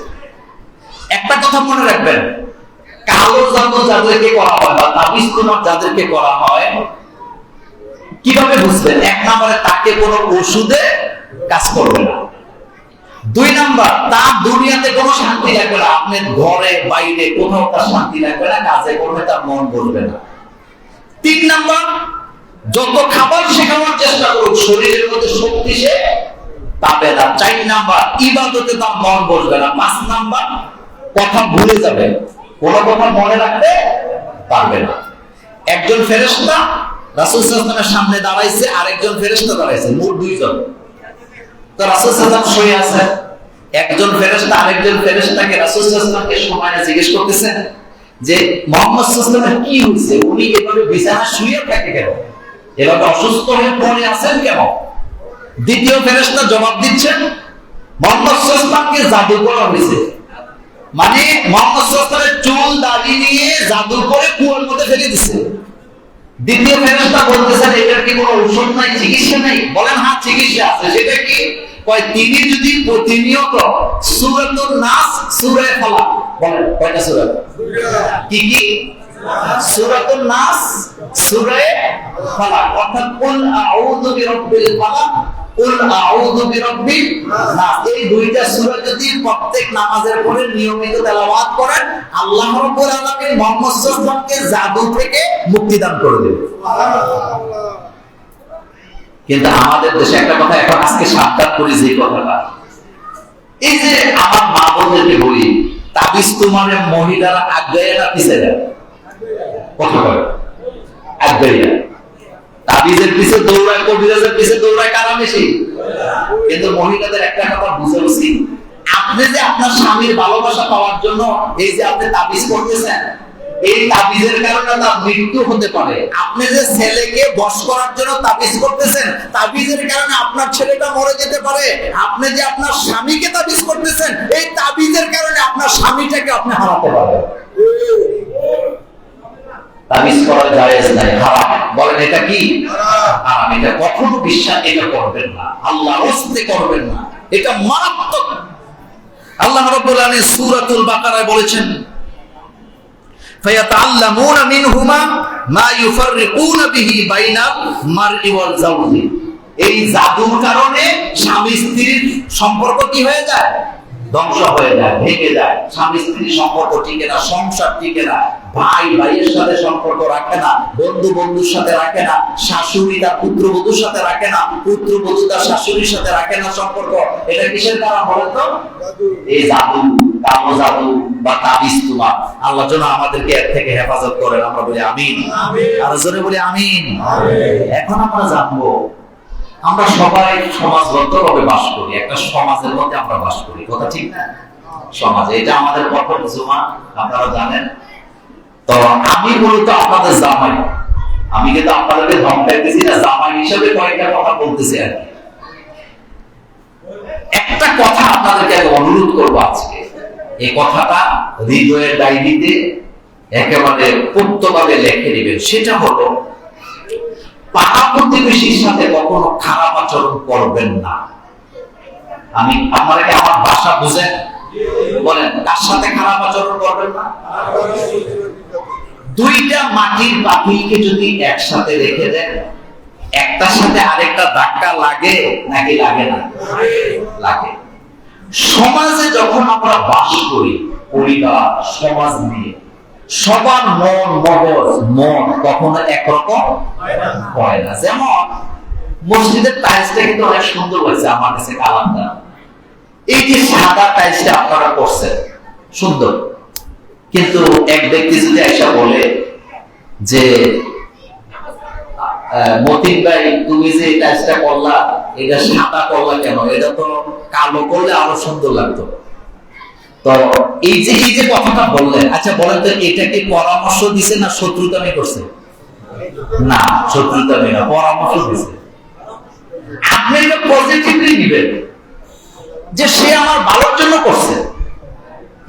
একটা কথা মনে রাখবেন, কালো জাদু যাদেরকে করা হয় বা তাবিজ তোমার যাদেরকে করা হয়, কিভাবে বুঝবেন? এক নম্বরে তাকে কোনো ওষুধে কাজ করবে না। দুই নাম্বার, তার দুনিয়াতে কোনো শান্তি লাগবে না। আপনার ঘরে বাইরে কোথাও তার শান্তি লাগবে না, কাজে করবে তার মন বসবে না। তিন নাম্বার, যত খাবার সে খাওয়ার চেষ্টা করুক, শরীরের মধ্যে শক্তি সে পাবে না। চার নাম্বার, ইবাদতে তার মন বসবে না। পাঁচ নাম্বার, কথা ভুলে যাবে, কোন কথা মনে রাখতে পারবে না। একজন ফেরেশতা রাসূল সাল্লাল্লাহু আলাইহি ওয়াসাল্লামের সামনে দাঁড়াইছে, আরেকজন ফেরেশতা দাঁড়াইছে, মোট দুইজন। তো রাসূল সাল্লাল্লাহু আলাইহি ওয়াসাল্লাম শুয়ে আছেন, একজন ফেরেশতা আরেকজন ফেরেশতাকে রাসূল সাল্লাল্লাহু আলাইহি ওয়াসাল্লামকে সময় জিজ্ঞেস করতেছেন যে মুহাম্মদ সাল্লাল্লাহু আলাইহি ওয়াসাল্লামের কি হয়েছে, উনি এভাবে বিছানায় শুয়ে থাকে কেন, এভাবে অসুস্থ হয়ে পড়ে আছেন কেন? দ্বিতীয় ফেরেশতা জবাব দিচ্ছেন, মুহাম্মদ সাল্লাল্লাহু আলাইহি ওয়াসাল্লামকে জাদু করা হয়েছে। মানে মুহাম্মদ সাল্লাল্লাহু আলাইহি ওয়াসাল্লামের চুল দাড়ি নিয়ে জাদু করে কুয়োর মধ্যে ফেলে দিয়েছে। দ্বিতীয় ফেরেশতা বলতেছেন, এটার কি কোনো ঔষধ নাই, চিকিৎসা নাই? বলেন হ্যাঁ, চিকিৎসা আছে। সেটা কি? কয় তিনি যদি প্রতিনিয়ত সূরাতুন নাস, সূরা ফালাক, বলেন কয়টা সূরা? কি কি? সূরাতুন নাস, সূরা ফালাক, অর্থাৎ কুল আউযু বিরাব্বিল ফালাক, কুল আউযু বিরাব্বিন নাস, এই দুইটা সূরা যদি প্রত্যেক নামাজের পরে নিয়মিত তেলাওয়াত করেন, আল্লাহ রাব্বুল আলামিন মুহাম্মদ সাল্লাল্লাহু আলাইহি ওয়াসাল্লামকে জাদু থেকে মুক্তি দান করে দেবেন। সুবহানাল্লাহ। কিন্তু আমাদের দেশে একটা কথা এখন আজকে সাবধান করি, যে কথাটা, এই যে আমার মা বোনদেরকে বলি, তাবিজ তোমার মহিলারা আগায় না পিছায়, কথা বলে আগাইয়া। তাবিজের পিছে দৌড়ায়, কবিরাজের পিছে দৌড়ায় কারা বেশি? কিন্তু মহিলাদের একটা কথা বুঝে উচিত, আপনি যে আপনার স্বামীর ভালোবাসা পাওয়ার জন্য এই যে আপনি তাবিজ করতেছেন, এই তাবিজের কারণে তার মৃত্যু হতে পারে। আপনি যে ছেলেকে বশ করার জন্য তাবিজ করতেছেন, তাবিজের কারণে আপনার ছেলেটা মরে যেতে পারে। আপনি যে আপনার স্বামীকে তাবিজ করতেছেন, এই তাবিজের কারণে আপনার স্বামীটাকে আপনি হারাতে পারেন। তাবিজ করা জায়েজ নাই, হারাম। বলেন এটা কি হারাম? এটা কখনো বিশ্বাস এটা করবেন না, আল্লাহর রাস্তায় করবেন না, এটা মারাত্মক। আল্লাহ রাব্বুল আলামিন সূরাতুল বাকারায় বলেছেন, ফায়াতাআল্লামুনা মিনহুমা মা ইউফাররিকুনা বিহি বাইনাল মারই ওয়াল যাওজি। এই জাদুর কারণে স্বামী স্ত্রীর সম্পর্ক কি হয়ে যায়? ধ্বংস হয়ে যায়, ভেঙে যায়। স্বামী স্ত্রীর সম্পর্ক টিকে না, সংসার টিকে না, ভাই ভাইয়ের সাথে সম্পর্ক রাখে না, বন্ধু বন্ধুর সাথে রাখে না, শাশুড়ি তার পুত্রবধূর সাথে রাখে না, পুত্রবধূ তার শাশুড়ির সাথে রাখে না সম্পর্ক। এটা কিসের কারণ বলেন তো? এই জাদু, কালো জাদু বা তাবিজ তোমার। আল্লাহ যেন আমাদেরকে এর থেকে হেফাজত করেন। আমরা বলি আমিন, আর জোরে বলি আমিন। এখন আমরা জানবো, আমরা সবাই সমাজবদ্ধভাবে বাস করি, একটা সমাজের মধ্যে আমরা বাস করি, কথা ঠিক না? সমাজে এটা আমাদের প্রথম জুমা, আপনারা জানেন। তো আমি মূলত আপনাদের জামাই, আমি কিন্তু আপনাদেরকে ধমকাইতেছি না, জামাই হিসেবে কয়েকটা কথা বলতেছি আর কি। একটা কথা আপনাদেরকে অনুরোধ করবো আজকে, এই কথাটা হৃদয়ের ডায়েরিতে একেবারে পুক্তভাবে লিখে দিবেন। সেটা হলো, পাড়া প্রতিবেশীর সাথে কখনো খারাপ আচরণ করবেন না। আমি আপনাকে আমার ভাষা বুঝেন? বলেন, কার সাথে খারাপ আচরণ করবেন না? দুইটা মাটির পাতিলকে যদি একসাথে রেখে দেন, একটার সাথে আরেকটা ধাক্কা লাগে নাকি লাগে না? লাগে। সমাজে যখন আমরা বাস করি, পরিবার সমাজ নিয়ে, সবার মন মগজ মন কখনো একরকম হয় না। যেমন মসজিদের টাইলসটা কিন্তু অনেক সুন্দর হয়েছে আমার কাছে, কালারটা। এই যে সাদা টাইলসটা আপনারা করছেন সুন্দর, কিন্তু এক ব্যক্তি যদি এসে বলে যে মতিন ভাই, তুমি যে টাইলসটা করলা, এটা সাদা করলা কেন? এটা তো কালো করলে আরো সুন্দর লাগতো। তো এই যে কথাটা বললেন, আচ্ছা বলেন তো, এটা কি পরামর্শ দিছে না শত্রুতামি করছে? না, শত্রুতামি না, পরামর্শ দিছে। আপনি এটা পজিটিভলি নিবেন যে সে আমার ভালোর জন্য করছে।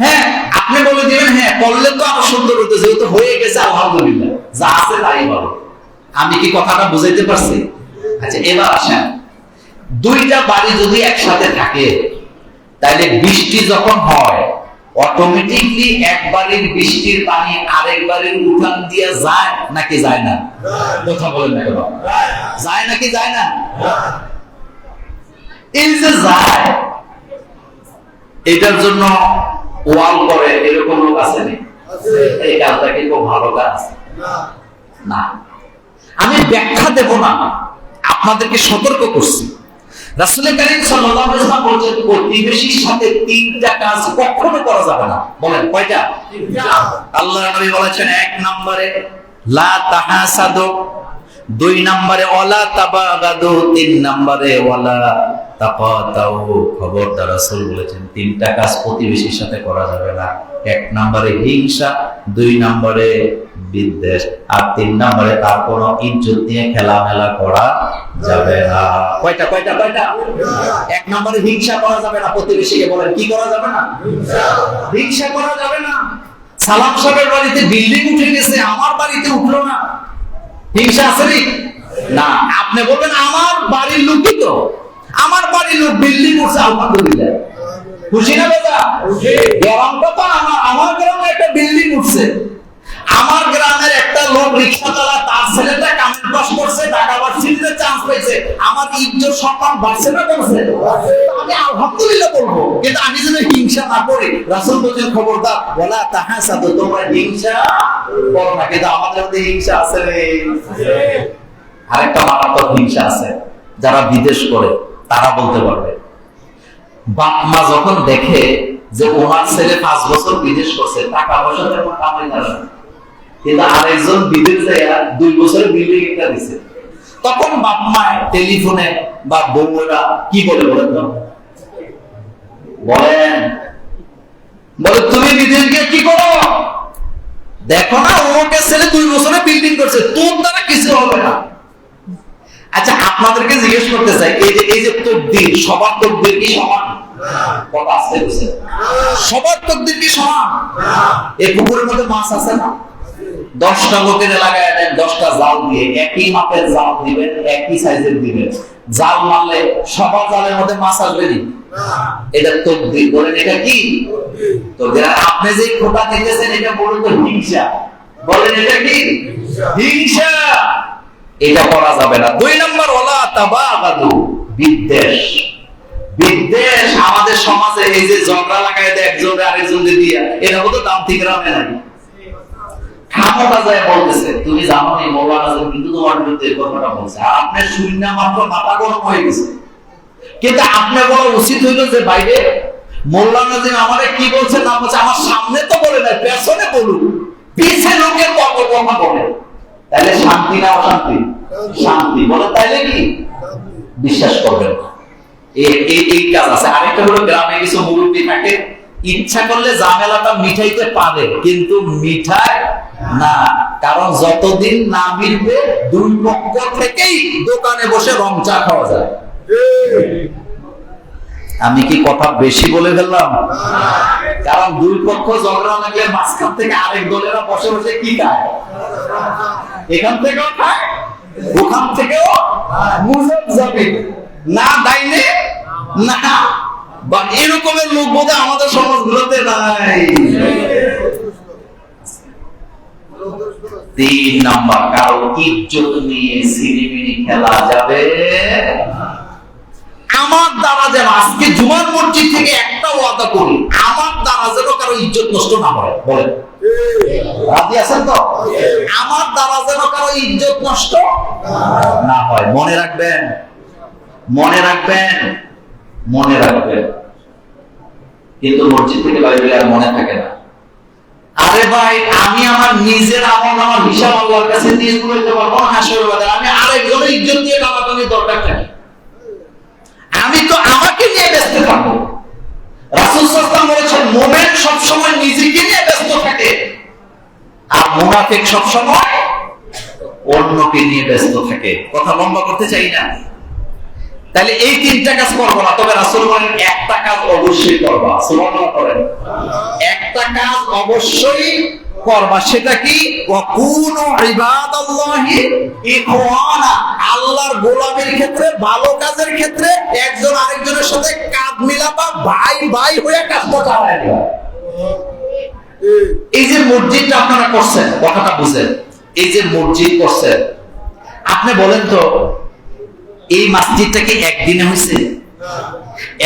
হ্যাঁ, আপনি বলে দিবেন, হ্যাঁ করলে তো আরো সুন্দর হতো, যেহেতু হয়ে গেছে আলহামদুলিল্লাহ, যা আছে তাই ভালো। আমি কি কথাটা বুঝাইতে পারছি? আচ্ছা, এবার আসেন, দুইটা বাড়ি যদি একসাথে থাকে, তাহলে বৃষ্টি যখন হয়, অটোমেটিকলি এক বাড়ির বৃষ্টির পানি আরেক বাড়ির উঠান দিয়ে যায় নাকি যায় না? কথা বলেন না কেন? যায় নাকি যায় না? এই যে যায়, এটার জন্য ওয়াল করে এরকম লোক আছে না? এই কাজটা কি খুব ভালো কাজ না? আমি ব্যাখ্যা দেব না, আপনাদেরকে সতর্ক করছি। রাসূল কারীম সাল্লাল্লাহু আলাইহি ওয়াসাল্লাম বলেছেন, প্রতিবেশীর সাথে তিনটা কাজ কখনো করা যাবে না। বলেন কয়টা? আল্লাহর নবী বলেছেন, এক নম্বরে লা তাহাসাদু, দুই নম্বরে ওয়ালা তাবাগাদু, তিন নম্বরে ওয়ালা তাকাতাউ। খবরদার, রাসূল বলেছেন তিনটা কাজ প্রতিবেশীর সাথে করা যাবে না। এক নম্বরে হিংসা, দুই নম্বরে বিদ্বেষ, আর তিন নম্বরে তার কোনো ইজ্জত নিয়ে খেলামেলা করা যাবে না। কয়টা কয়টা কয়টা? এক নম্বরে হিংসা করা যাবে না প্রতিবেশীকে। বলেন কি করা যাবে না? হিংসা করা যাবে না। সালাম সাহেবের বাড়িতে বিল্ডিং উঠে গেছে, আমার বাড়িতে উঠলো না, হিংসা আছে না? আপনি বলবেন আমার বাড়ির লোকই তো, আমার বাড়ির লোক বিল্ডিং উঠছে, আলহামদুলিল্লাহ, খুশি না বেজা? গ্রামটা তো আমার গ্রামে একটা বিল্ডিং উঠছে, আমার গ্রামের একটা লোক রিক্সা চালায়, তার ছেলেটা কামেন্ট পাস করছে, ঢাকা ভার্সিটিতে চান্স পেয়েছে, আমার ইজ্জত সম্মান বাড়ছে না কমছে? আমি আলহামদুলিল্লাহ বলবো, কিন্তু আমি যেন হিংসা না করি। রাসূল বলেছেন, খবরদার, ওয়ালা তাহাসাদু, তোমরা হিংসা করো না। কিন্তু আমাদের মধ্যে হিংসা আছে রে। আরেকটা মারাত্মক হিংসা আছে, যারা বিদেশ করে তারা বলতে পারবে। বাপ মা যখন দেখে যে ওনার ছেলে 5 বছর বিদেশ করছে, টাকা পয়সা তেমন কামাই না, কিন্তু আরেকজন বিদেশ যায় 2 বছরের বিল্ডিং একটা দিছে, তখন বাপ মায় টেলিফোনে বা বউরা কি বলে বলেন তো? বলেন, বলে তুমি বিদেশ গিয়ে কি করো? দেখো না অমুকের ছেলে 2 বছরে বিল্ডিং করছে, তোর দ্বারা কিছু হবে না। আচ্ছা আপনাদেরকে জিজ্ঞেস করতে চাই, এই যে তকদির, সবার তকদির কি সমান? কথা আসতে বলছে, সবার তকদির কি সমান? এই পুকুরের মধ্যে মাছ আছে না? 10টা লোকের লাগায় দেন, 10টা জাল দিয়ে একই মাপের জাল দিবেন, একই সাইজের দিবেন, জাল মারলে সবার জালের মধ্যে মাছ আসবে না। এটা তকদির। বলেন এটা কি? তকদির। আপনি যে খোটা দিতেছেন এটা বলুন তো হিংসা। বলেন এটা কি? হিংসা। এটা করা যাবে না। 2 নম্বর ওয়ালা তাবাগাদু, বিদ্বেষ। বিদ্বেষ আমাদের সমাজে এই যে ঝগড়া লাগায় দেয় একজন আরেকজনকে দিয়া, এটা তো তান্ত্রিক গ্রামে নাই। খামোটা যায় বলতেছে, তুমি জানো না মৌলানা কিন্তু তোমার বিরুদ্ধে কথাটা বলছে, আর আপনার শূন্য মাত্র মাথা গরম হয়ে গেছে। কিন্তু আপনার বলা উচিত হইল যে বাইরে মৌলানা যে আমারে কি বলছে না বলছে আমার সামনে তো বলে না, পেছনে বলুন, পিছে লোকের কথা বলে। তাহলে শান্তি না অশান্তি? শান্তি। বলে তাইলে কি? বিশ্বাস করবেন না। এই কাজ আছে। আরেকটা হলো গ্রামে কিছু মুরব্বী থাকে, ইচ্ছা করলে ঝামেলাটা মিঠাইতে পারে কিন্তু মিঠাই না, কারণ যতদিন না মিলবে 2 পক্ষ থেকেই দোকানে বসে রং চা খাওয়া যায়। আমি কি কথা বেশি বলে ফেললাম? কারণ 2 পক্ষ ঝগড়া লাগলে মাঝখান থেকে আরেক দলেরা বসে বসে কি খায়? এখান থেকেও খায়, ওখান থেকেও মুজাবজাবি, না দাইনে না, বা এরকমের লোক বোধহয় আমাদের সমাজগুলোতে নাই। 3 নাম্বার, কারো ইজ্জত নিয়ে সিনেমিনি খেলা যাবে। আমার দ্বারা যেন আজকে জুমার মসজিদ থেকে একটা ওয়াদা করি, আমার দ্বারা যেন কারো ইজ্জত নষ্ট না হয়। বলেন রাজি আছেন তো? আমার দ্বারা যেন কারো ইজ্জত নষ্ট না হয়। মনে রাখবেন, মনে রাখবেন, মনে রাখবেন। কিন্তু মসজিদ থেকে বাইরে আর মনে থাকে না। আরে ভাই আমি আমার নিজের আমল আমার হিসাব আল্লাহর কাছে দিয়ে বলতে পারবো না হাসরের বাজারে, আমি আরেকজনের ইজ্জত দিয়ে টানাটানি দরকার থাকে। আমি তো আমাকে নিয়ে ব্যস্ত থাকবো। রাসূল সাল্লাল্লাহু আলাইহি ওয়াসাল্লাম বলেছেন মুমিন সব সময় নিজেকে নিয়ে ব্যস্ত থাকে, আর মুনাফিক সব সময় অন্যকে নিয়ে ব্যস্ত থাকে। কথা লম্বা করতে চাই না। তাহলে এই 3টা কাজ করবো না, তবে রাসূল বলেন একটা কাজ অবশ্যই করবা। সুবহানাল্লাহ করেন। একটা কাজ অবশ্যই করবা, সেটা কি? ওয়াকুনু ইবাদাল্লাহি ইখওয়ানা। আল্লাহর গোলামের ক্ষেত্রে, ভালো কাজের ক্ষেত্রে একজন আরেকজনের সাথে কাঁধ মিলাবা, ভাই ভাই হয়ে কাজটা চালায় দিবা। এই যে মসজিদটা আপনারা করছেন, কথাটা বুঝেন, এই যে মসজিদ করছেন, আপনি বলেন তো এই মসজিদটা কি একদিনে হয়েছে?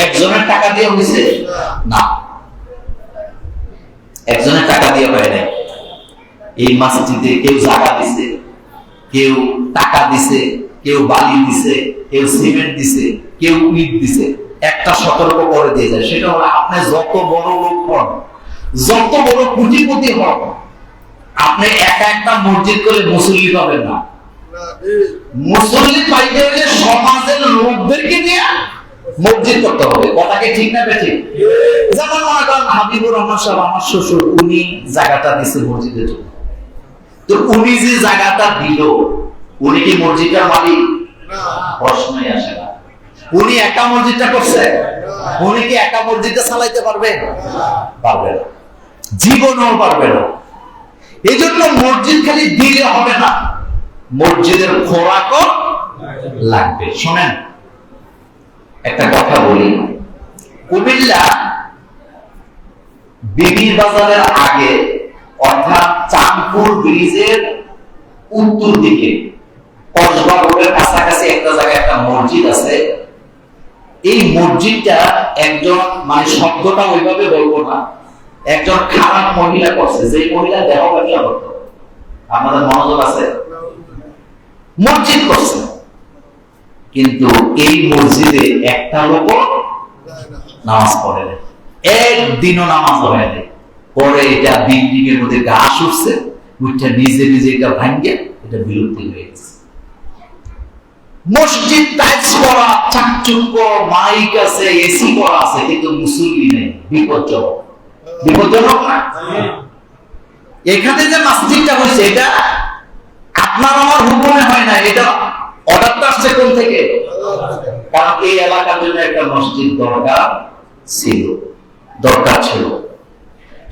একজনের টাকা দিয়ে হয়েছে? না, একজনের টাকা দিয়ে হয় নাই। এই মসজিদে কেউ জায়গা দিছে, কেউ টাকা দিছে, কেউ বালি দিছে, কেউ সিমেন্ট দিছে, কেউ ইট দিছে। একটা সতর্ক করে দিয়ে যায়, সেটা হলো আপনি যত বড় লোক হন, যত বড় কোটিপতি হন, আপনি একা একটা মসজিদ করে মুসল্লি পাবেন না। মুসল্লি পাইতে হলে সমাজের লোকদেরকে নিয়ে মসজিদ করতে হবে। কথাকে ঠিক না বেঠিক? যেমন মনে করেন হাবিবুর রহমান সাহেব আমার শ্বশুর, উনি জায়গাটা দিচ্ছে মসজিদের জন্য। তো উনি যে জায়গাটা দিল, উনি কি মসজিদটার মালিক? প্রশ্নই আসে না। উনি একা মসজিদটা করছে? উনি কি একা মসজিদটা চালাইতে পারবে? পারবে না, জীবনও পারবে না। এই জন্য মসজিদ খালি দিলে হবে না, মসজিদের খোরাকও লাগবে। শোনেন একটা কথা বলি, কুমিল্লা বিবি বাজারের আগে, অর্থাৎ চাঁদপুর ব্রিজের উত্তর দিকে কসবা রোডের কাছাকাছি একটা জায়গায় একটা মসজিদ আছে। এই মসজিদটা একজন, মানে শব্দটা ওইভাবে বলবো না, একজন খারাপ মহিলা করছে, যে মহিলা দেহ ব্যবসা করতো। আপনাদের মনোযোগ আছে? মসজিদ করছে, কিন্তু এই মসজিদে একটা লোক নামাজ পড়ে না, একদিনও নামাজ হয় না। পরে এটা বিল্ডিং এর মধ্যে ঘাস উঠছে, উঠে নিজে নিজে এটা ভাঙ্গে এটা বিলুপ্তি হয়ে গেছে। মসজিদ টাইলস করা, চাকচুক্য, মাইক আছে, এসি করা আছে, কিন্তু মুসল্লি নেই। বিপজ্জনক, বিপজ্জনক না? এখানে যে মসজিদটা হয়েছে এটা আপনার আমার হুকুমে হয় না, এটা অর্ডারটা আসছে কোন থেকে? কারণ এই এলাকার জন্য একটা মসজিদ দরকার ছিল।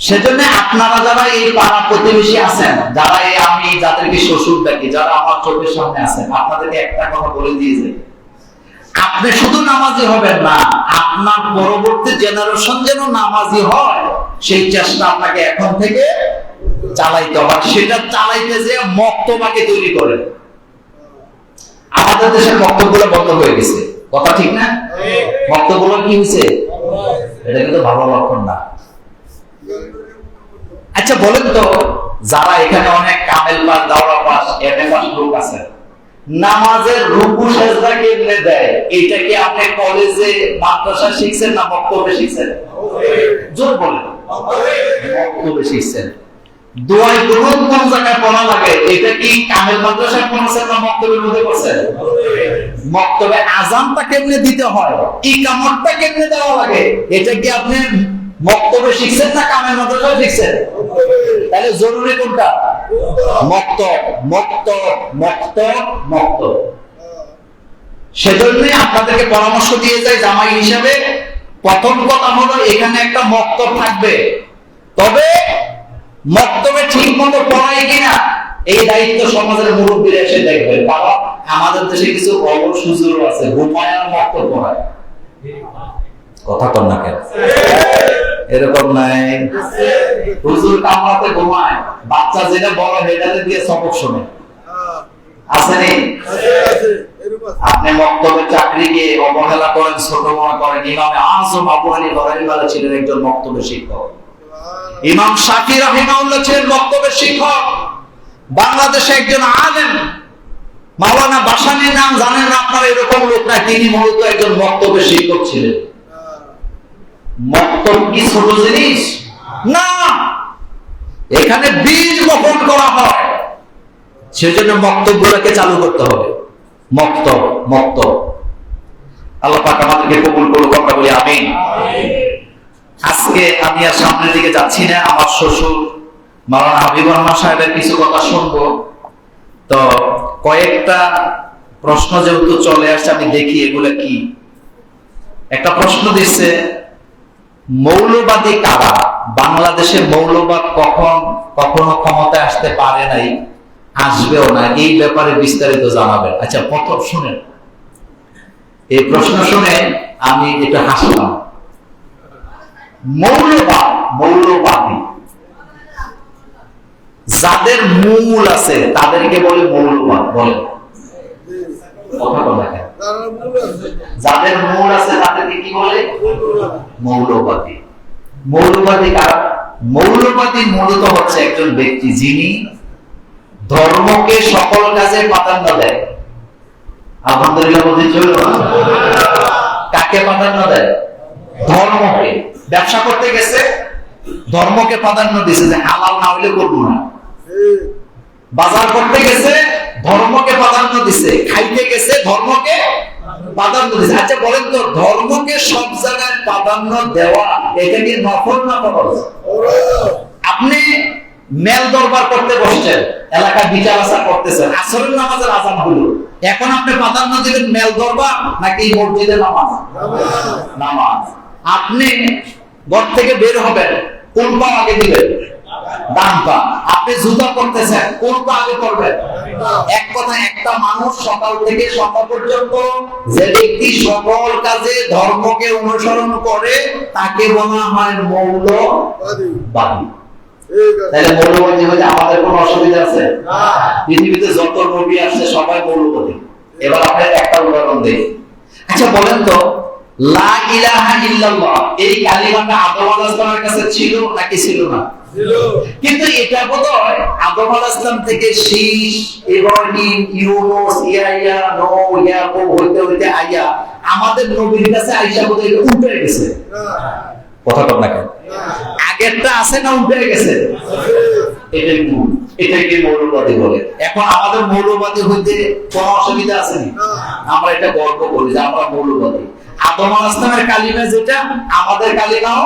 সেজন্য আপনারা যারা এই পাড়া প্রতিবেশী আছেন, যারা এই আমি যাদেরকে শ্বশুর ডাকি, যারা আমার চোখের সামনে আছেন, আপনাদেরকে একটা কথা বলে দিয়ে যাই, আপনি শুধু নামাজি হবেন না, আপনার পরবর্তী জেনারেশন যেন নামাজি হয় সেই চেষ্টা আপনাকে এখন থেকে চালাইতে হবে। সেটা চালাইতে যে মক্তবাকে তৈরি করেন। আমাদের দেশের মক্তবগুলো বন্ধ হয়ে গেছে, কথা ঠিক না? মক্তবগুলো কি হয়েছে? এটা কিন্তু ভালো লক্ষণ না। আচ্ছা বলেন তো, যারা এখানে অনেক কামেল পাস, দাওরা পাস, এমএ পাস লোক আছে, নামাজের রুকু সেজদা কেমনে দেয় এটা কি আপনি কলেজে মাদ্রাসা শিখছেন না মক্তবে শিখছেন? জোর বলেন। মক্তবে শিখছেন। দোয়াই দরুদ কোন জায়গায় পড়া লাগে এটা কি কামেল মাদ্রাসায় পড়ছেন না মক্তবের মধ্যে পড়ছেন? মক্তবে আযানটা কেমনে দিতে হয়, ইকামতটা কেমনে দেওয়া লাগে এটা কি আপনি মক্তবে শিখছেন না কামেল মাদ্রাসায় শিখছেন? তাহলে জরুরি কোনটা? মক্তব। সেজন্য আপনাদেরকে পরামর্শ দিয়ে যাই জামাই হিসাবে, প্রথম কথা হলো এখানে একটা মক্তব থাকবে, তবে মক্তবে ঠিক মতো পড়ায় কিনা এই দায়িত্ব সমাজের মুরব্বীরা এসে দেখবেন। কারণ আমাদের দেশে কিছু অলস হুজুর আছে ঘুমায় আর মক্তব পড়ায়। কথা কর না কেন? এরকম নাই? হুজুর কামরাতে ঘুমায়, বাচ্চা যেটা বড় হেডালে দিয়ে সবক শোনে, আছে নি? আপনি মক্তবে চাকরিকে অবহেলা করেন, ছোট মনে করেন। ইমামে আযম আবু হানিফা রাহিমাহুল্লাহ ছিলেন একজন মক্তবের শিক্ষক। ইমাম শাফি রাহিমাহুল্লাহ ছিলেন মক্তবের শিক্ষক। বাংলাদেশে একজন আলেম মাওলানা ভাসানীর নাম জানেন না আপনারা? এরকম লোক না, তিনি মূলত একজন মক্তবের শিক্ষক ছিলেন। মক্তব কি ছোট জিনিস না, এখানে বীজ বপন করা হয়। সেজন্য মক্তবগুলোকে চালু করতে হবে। মক্তব আল্লাহ পাক আমাদেরকে কবুল করুক, আমরা বলি আমিন। আজকে আমি আর সামনের দিকে যাচ্ছি না, আমার শ্বশুর মাওলানা হাবিবুর রহমান সাহেবের কিছু কথা শুনবো। তো কয়েকটা প্রশ্ন যেহেতু চলে আসছে, আমি দেখি এগুলা কি। একটা প্রশ্ন দিচ্ছে, মৌলবাদী কারা? বাংলাদেশে মৌলবাদ কখনো ক্ষমতায় আসতে পারে নাই, আসবেও না, এই ব্যাপারে বিস্তারিত জানাবেন। আচ্ছা প্রথম শুনেন, এই প্রশ্ন শুনে আমি এটা হাসলাম। মৌলবাদী যাদের মূল আছে তাদেরকে বলে মৌলবাদ। বলে কথা বলা, যাদের মূল আছে তাদেরকে কি বলে? মৌলবাদী। মৌলবাদী কারা? মৌলবাদী মূলত হচ্ছে একজন ব্যক্তি যিনি ধর্মকে সকল কাজে প্রাধান্য দেয়। আলহামদুলিল্লাহ বলতে চলবে না? কাকে প্রাধান্য দেয়? ধর্মকে। ব্যবসা করতে গেছে, ধর্মকে প্রাধান্য দিয়েছে যে হালাল না হইলে করবো না। বাজার করতে গেছে, ধর্মকে প্রাধান্য দিছে। খাইতে গেছে, ধর্মকে প্রাধান্য দিছে। আচ্ছা বলেন তো, ধর্মকে সব জায়গায় প্রাধান্য দেওয়া এটা কি নফল না ফরজ? আপনি মেল দরবার করতে বসছেন, এলাকা বিচার আচার করতেছেন, আসরের নামাজের আযান হলো, এখন আপনি প্রাধান্য দিবেন মেল দরবার নাকি মসজিদে নামাজ? আপনি ঘর থেকে বের হবেন, কোন পা আগে দিবেন? ডান পা। আপনি জুতা করতেছেন, কোন পা আগে করবেন? এক কথা, একটা মানুষ সকাল থেকে সন্ধ্যা পর্যন্ত যে ব্যক্তি সকল কাজে ধর্মকে অনুসরণ করে তাকে বলা হয় মৌলবাদী। তাহলে মৌলবাদী হলে আমাদের কোনো অসুবিধা আছে? পৃথিবীতে যত নবী আসছে সবাই মৌলবাদী। এবার আপনার একটা উদাহরণ দেই। আচ্ছা বলেন তো, লা ইলাহা ইল্লাল্লাহ এই কালিমাটা আদম আলাইহিস সালামের কাছে ছিল নাকি ছিল না? কিন্তু এটা বোধহয় আদম আলাইহিস সালাম থেকে শীশ, ইব্রাহিম, ইউনূস, ইয়াহইয়া, নূহ, ইয়াকুব হইতে হইতে আইয়া আমাদের নবীর কাছে আইসা বোধহয় উল্টে গেছে। কথা বল না কেন? আগেরটা আছে না উল্টে গেছে? এটাই মূল। এটাকে মৌলবাদী বলে। এখন আমাদের মৌলবাদী হইতে কোন অসুবিধা আছে নি? আমরা এটা গর্ব করি যে আমরা মৌলবাদী। আদম আলাইহিস সালামের কালিমা যেটা, আমাদের কালিমাও।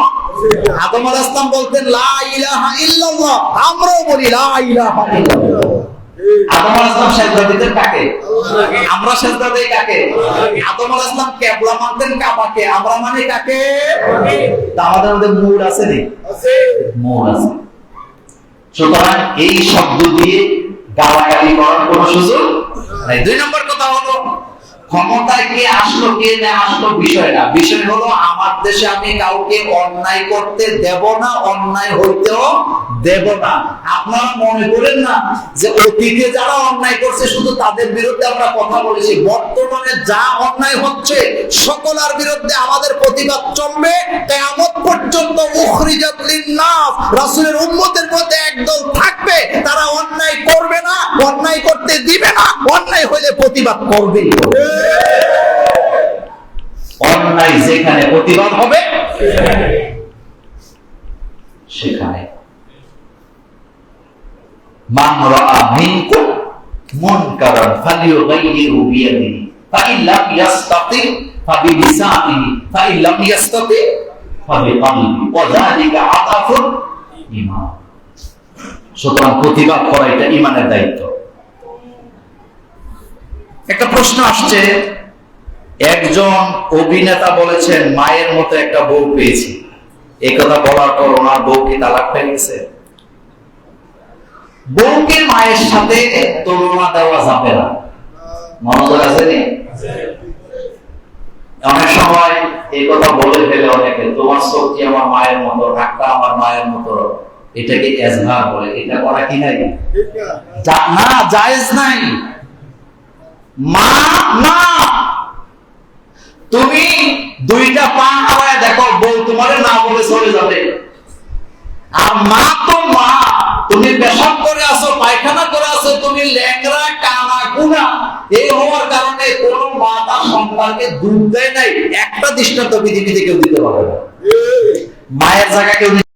আদম আলাইহিস সালাম বলতেন লা ইলাহা ইল্লাল্লাহ, আমরাও বলি লা ইলাহা ইল্লাল্লাহ। আদম আলাইহিস সালাম সিজদা দিতেন কাকে? আল্লাহকে। আমরা সিজদা দেই কাকে? আল্লাহকে। আদম আলাইহিস সালাম কিবলা মানতেন কাবাকে, আমরা মানি কাকে? আল্লাহকে। আমাদের মধ্যে মূল আছে নি? আছে, মূল আছে। সুতরাং এই শব্দ দিয়ে গালাগালি করার কোন সুযোগ নাই। 2 নম্বর কথা হলো, ক্ষমতায় কে আসলো কে না আসলো বিষয় না, বিষয় হলো আমার দেশে আমি কাউকে অন্যায় করতে দেব না, অন্যায় হইতেও দেব না। আপনারা মনে করেন না যে অতীতে যারা অন্যায় করছে শুধু তাদের বিরুদ্ধে আমরা কথা বলেছি। বর্তমানে যা অন্যায় হচ্ছে সকলের বিরুদ্ধে আমাদের প্রতিবাদ চলবে কিয়ামত পর্যন্ত। উখরিজাত লিন-নাস, রাসূলের উম্মতের মধ্যে একদল থাকবে, তারা অন্যায় করবে না, অন্যায় করতে দিবে না, অন্যায় হইলে প্রতিবাদ করবে। অন্যায় যেখানে প্রতিবাদ হবে সেখানে। মান রাআ মিনকুম মুনকারান ফালিয়ুগাইয়িরহু বিয়াদিহি ফাইন লাম ইস্তাতি ফাবিলিসানিহি ফাইন লাম ইস্তাতি ফাবিকলবিহি ওয়া যালিকা আতাফুল ঈমান। সুতরাং প্রতিবাদ করা এটা ঈমানের দায়িত্ব। একটা প্রশ্ন আসছে, একজন অভিনেতা বলেছেন মায়ের মতো একটা বউ পেয়েছি, এই কথা বলার পর ওনার বউ কি তালাক হয়ে গেছে? বউকে মায়ের সাথে তুলনা দেওয়া যাবে না। মনোযোগ আছে নি? অনেক সময় এই কথা বলে ফেলে অনেকে, তোমার শক্তি আমার মায়ের মতো, রাগটা আমার মায়ের মতো, এটাকে এজহার বলে। এটা করা কি নাই? না, জায়েজ নাই। মা না, তুমি 2টা পা হারায় দেখো, বউ তোমারে না বলে চলে যাবে। আর মা তো মা, তুমি পেশাব করে আসো, পায়খানা করে আসো, তুমি ল্যাংড়া কানা কুনা, এই হওয়ার কারণে কোন মা তার সন্তানকে দুধ দেয় নাই, একটা দৃষ্টান্ত পৃথিবীতে কেউ দিতে পারবে না। মায়ের জায়গা কেউ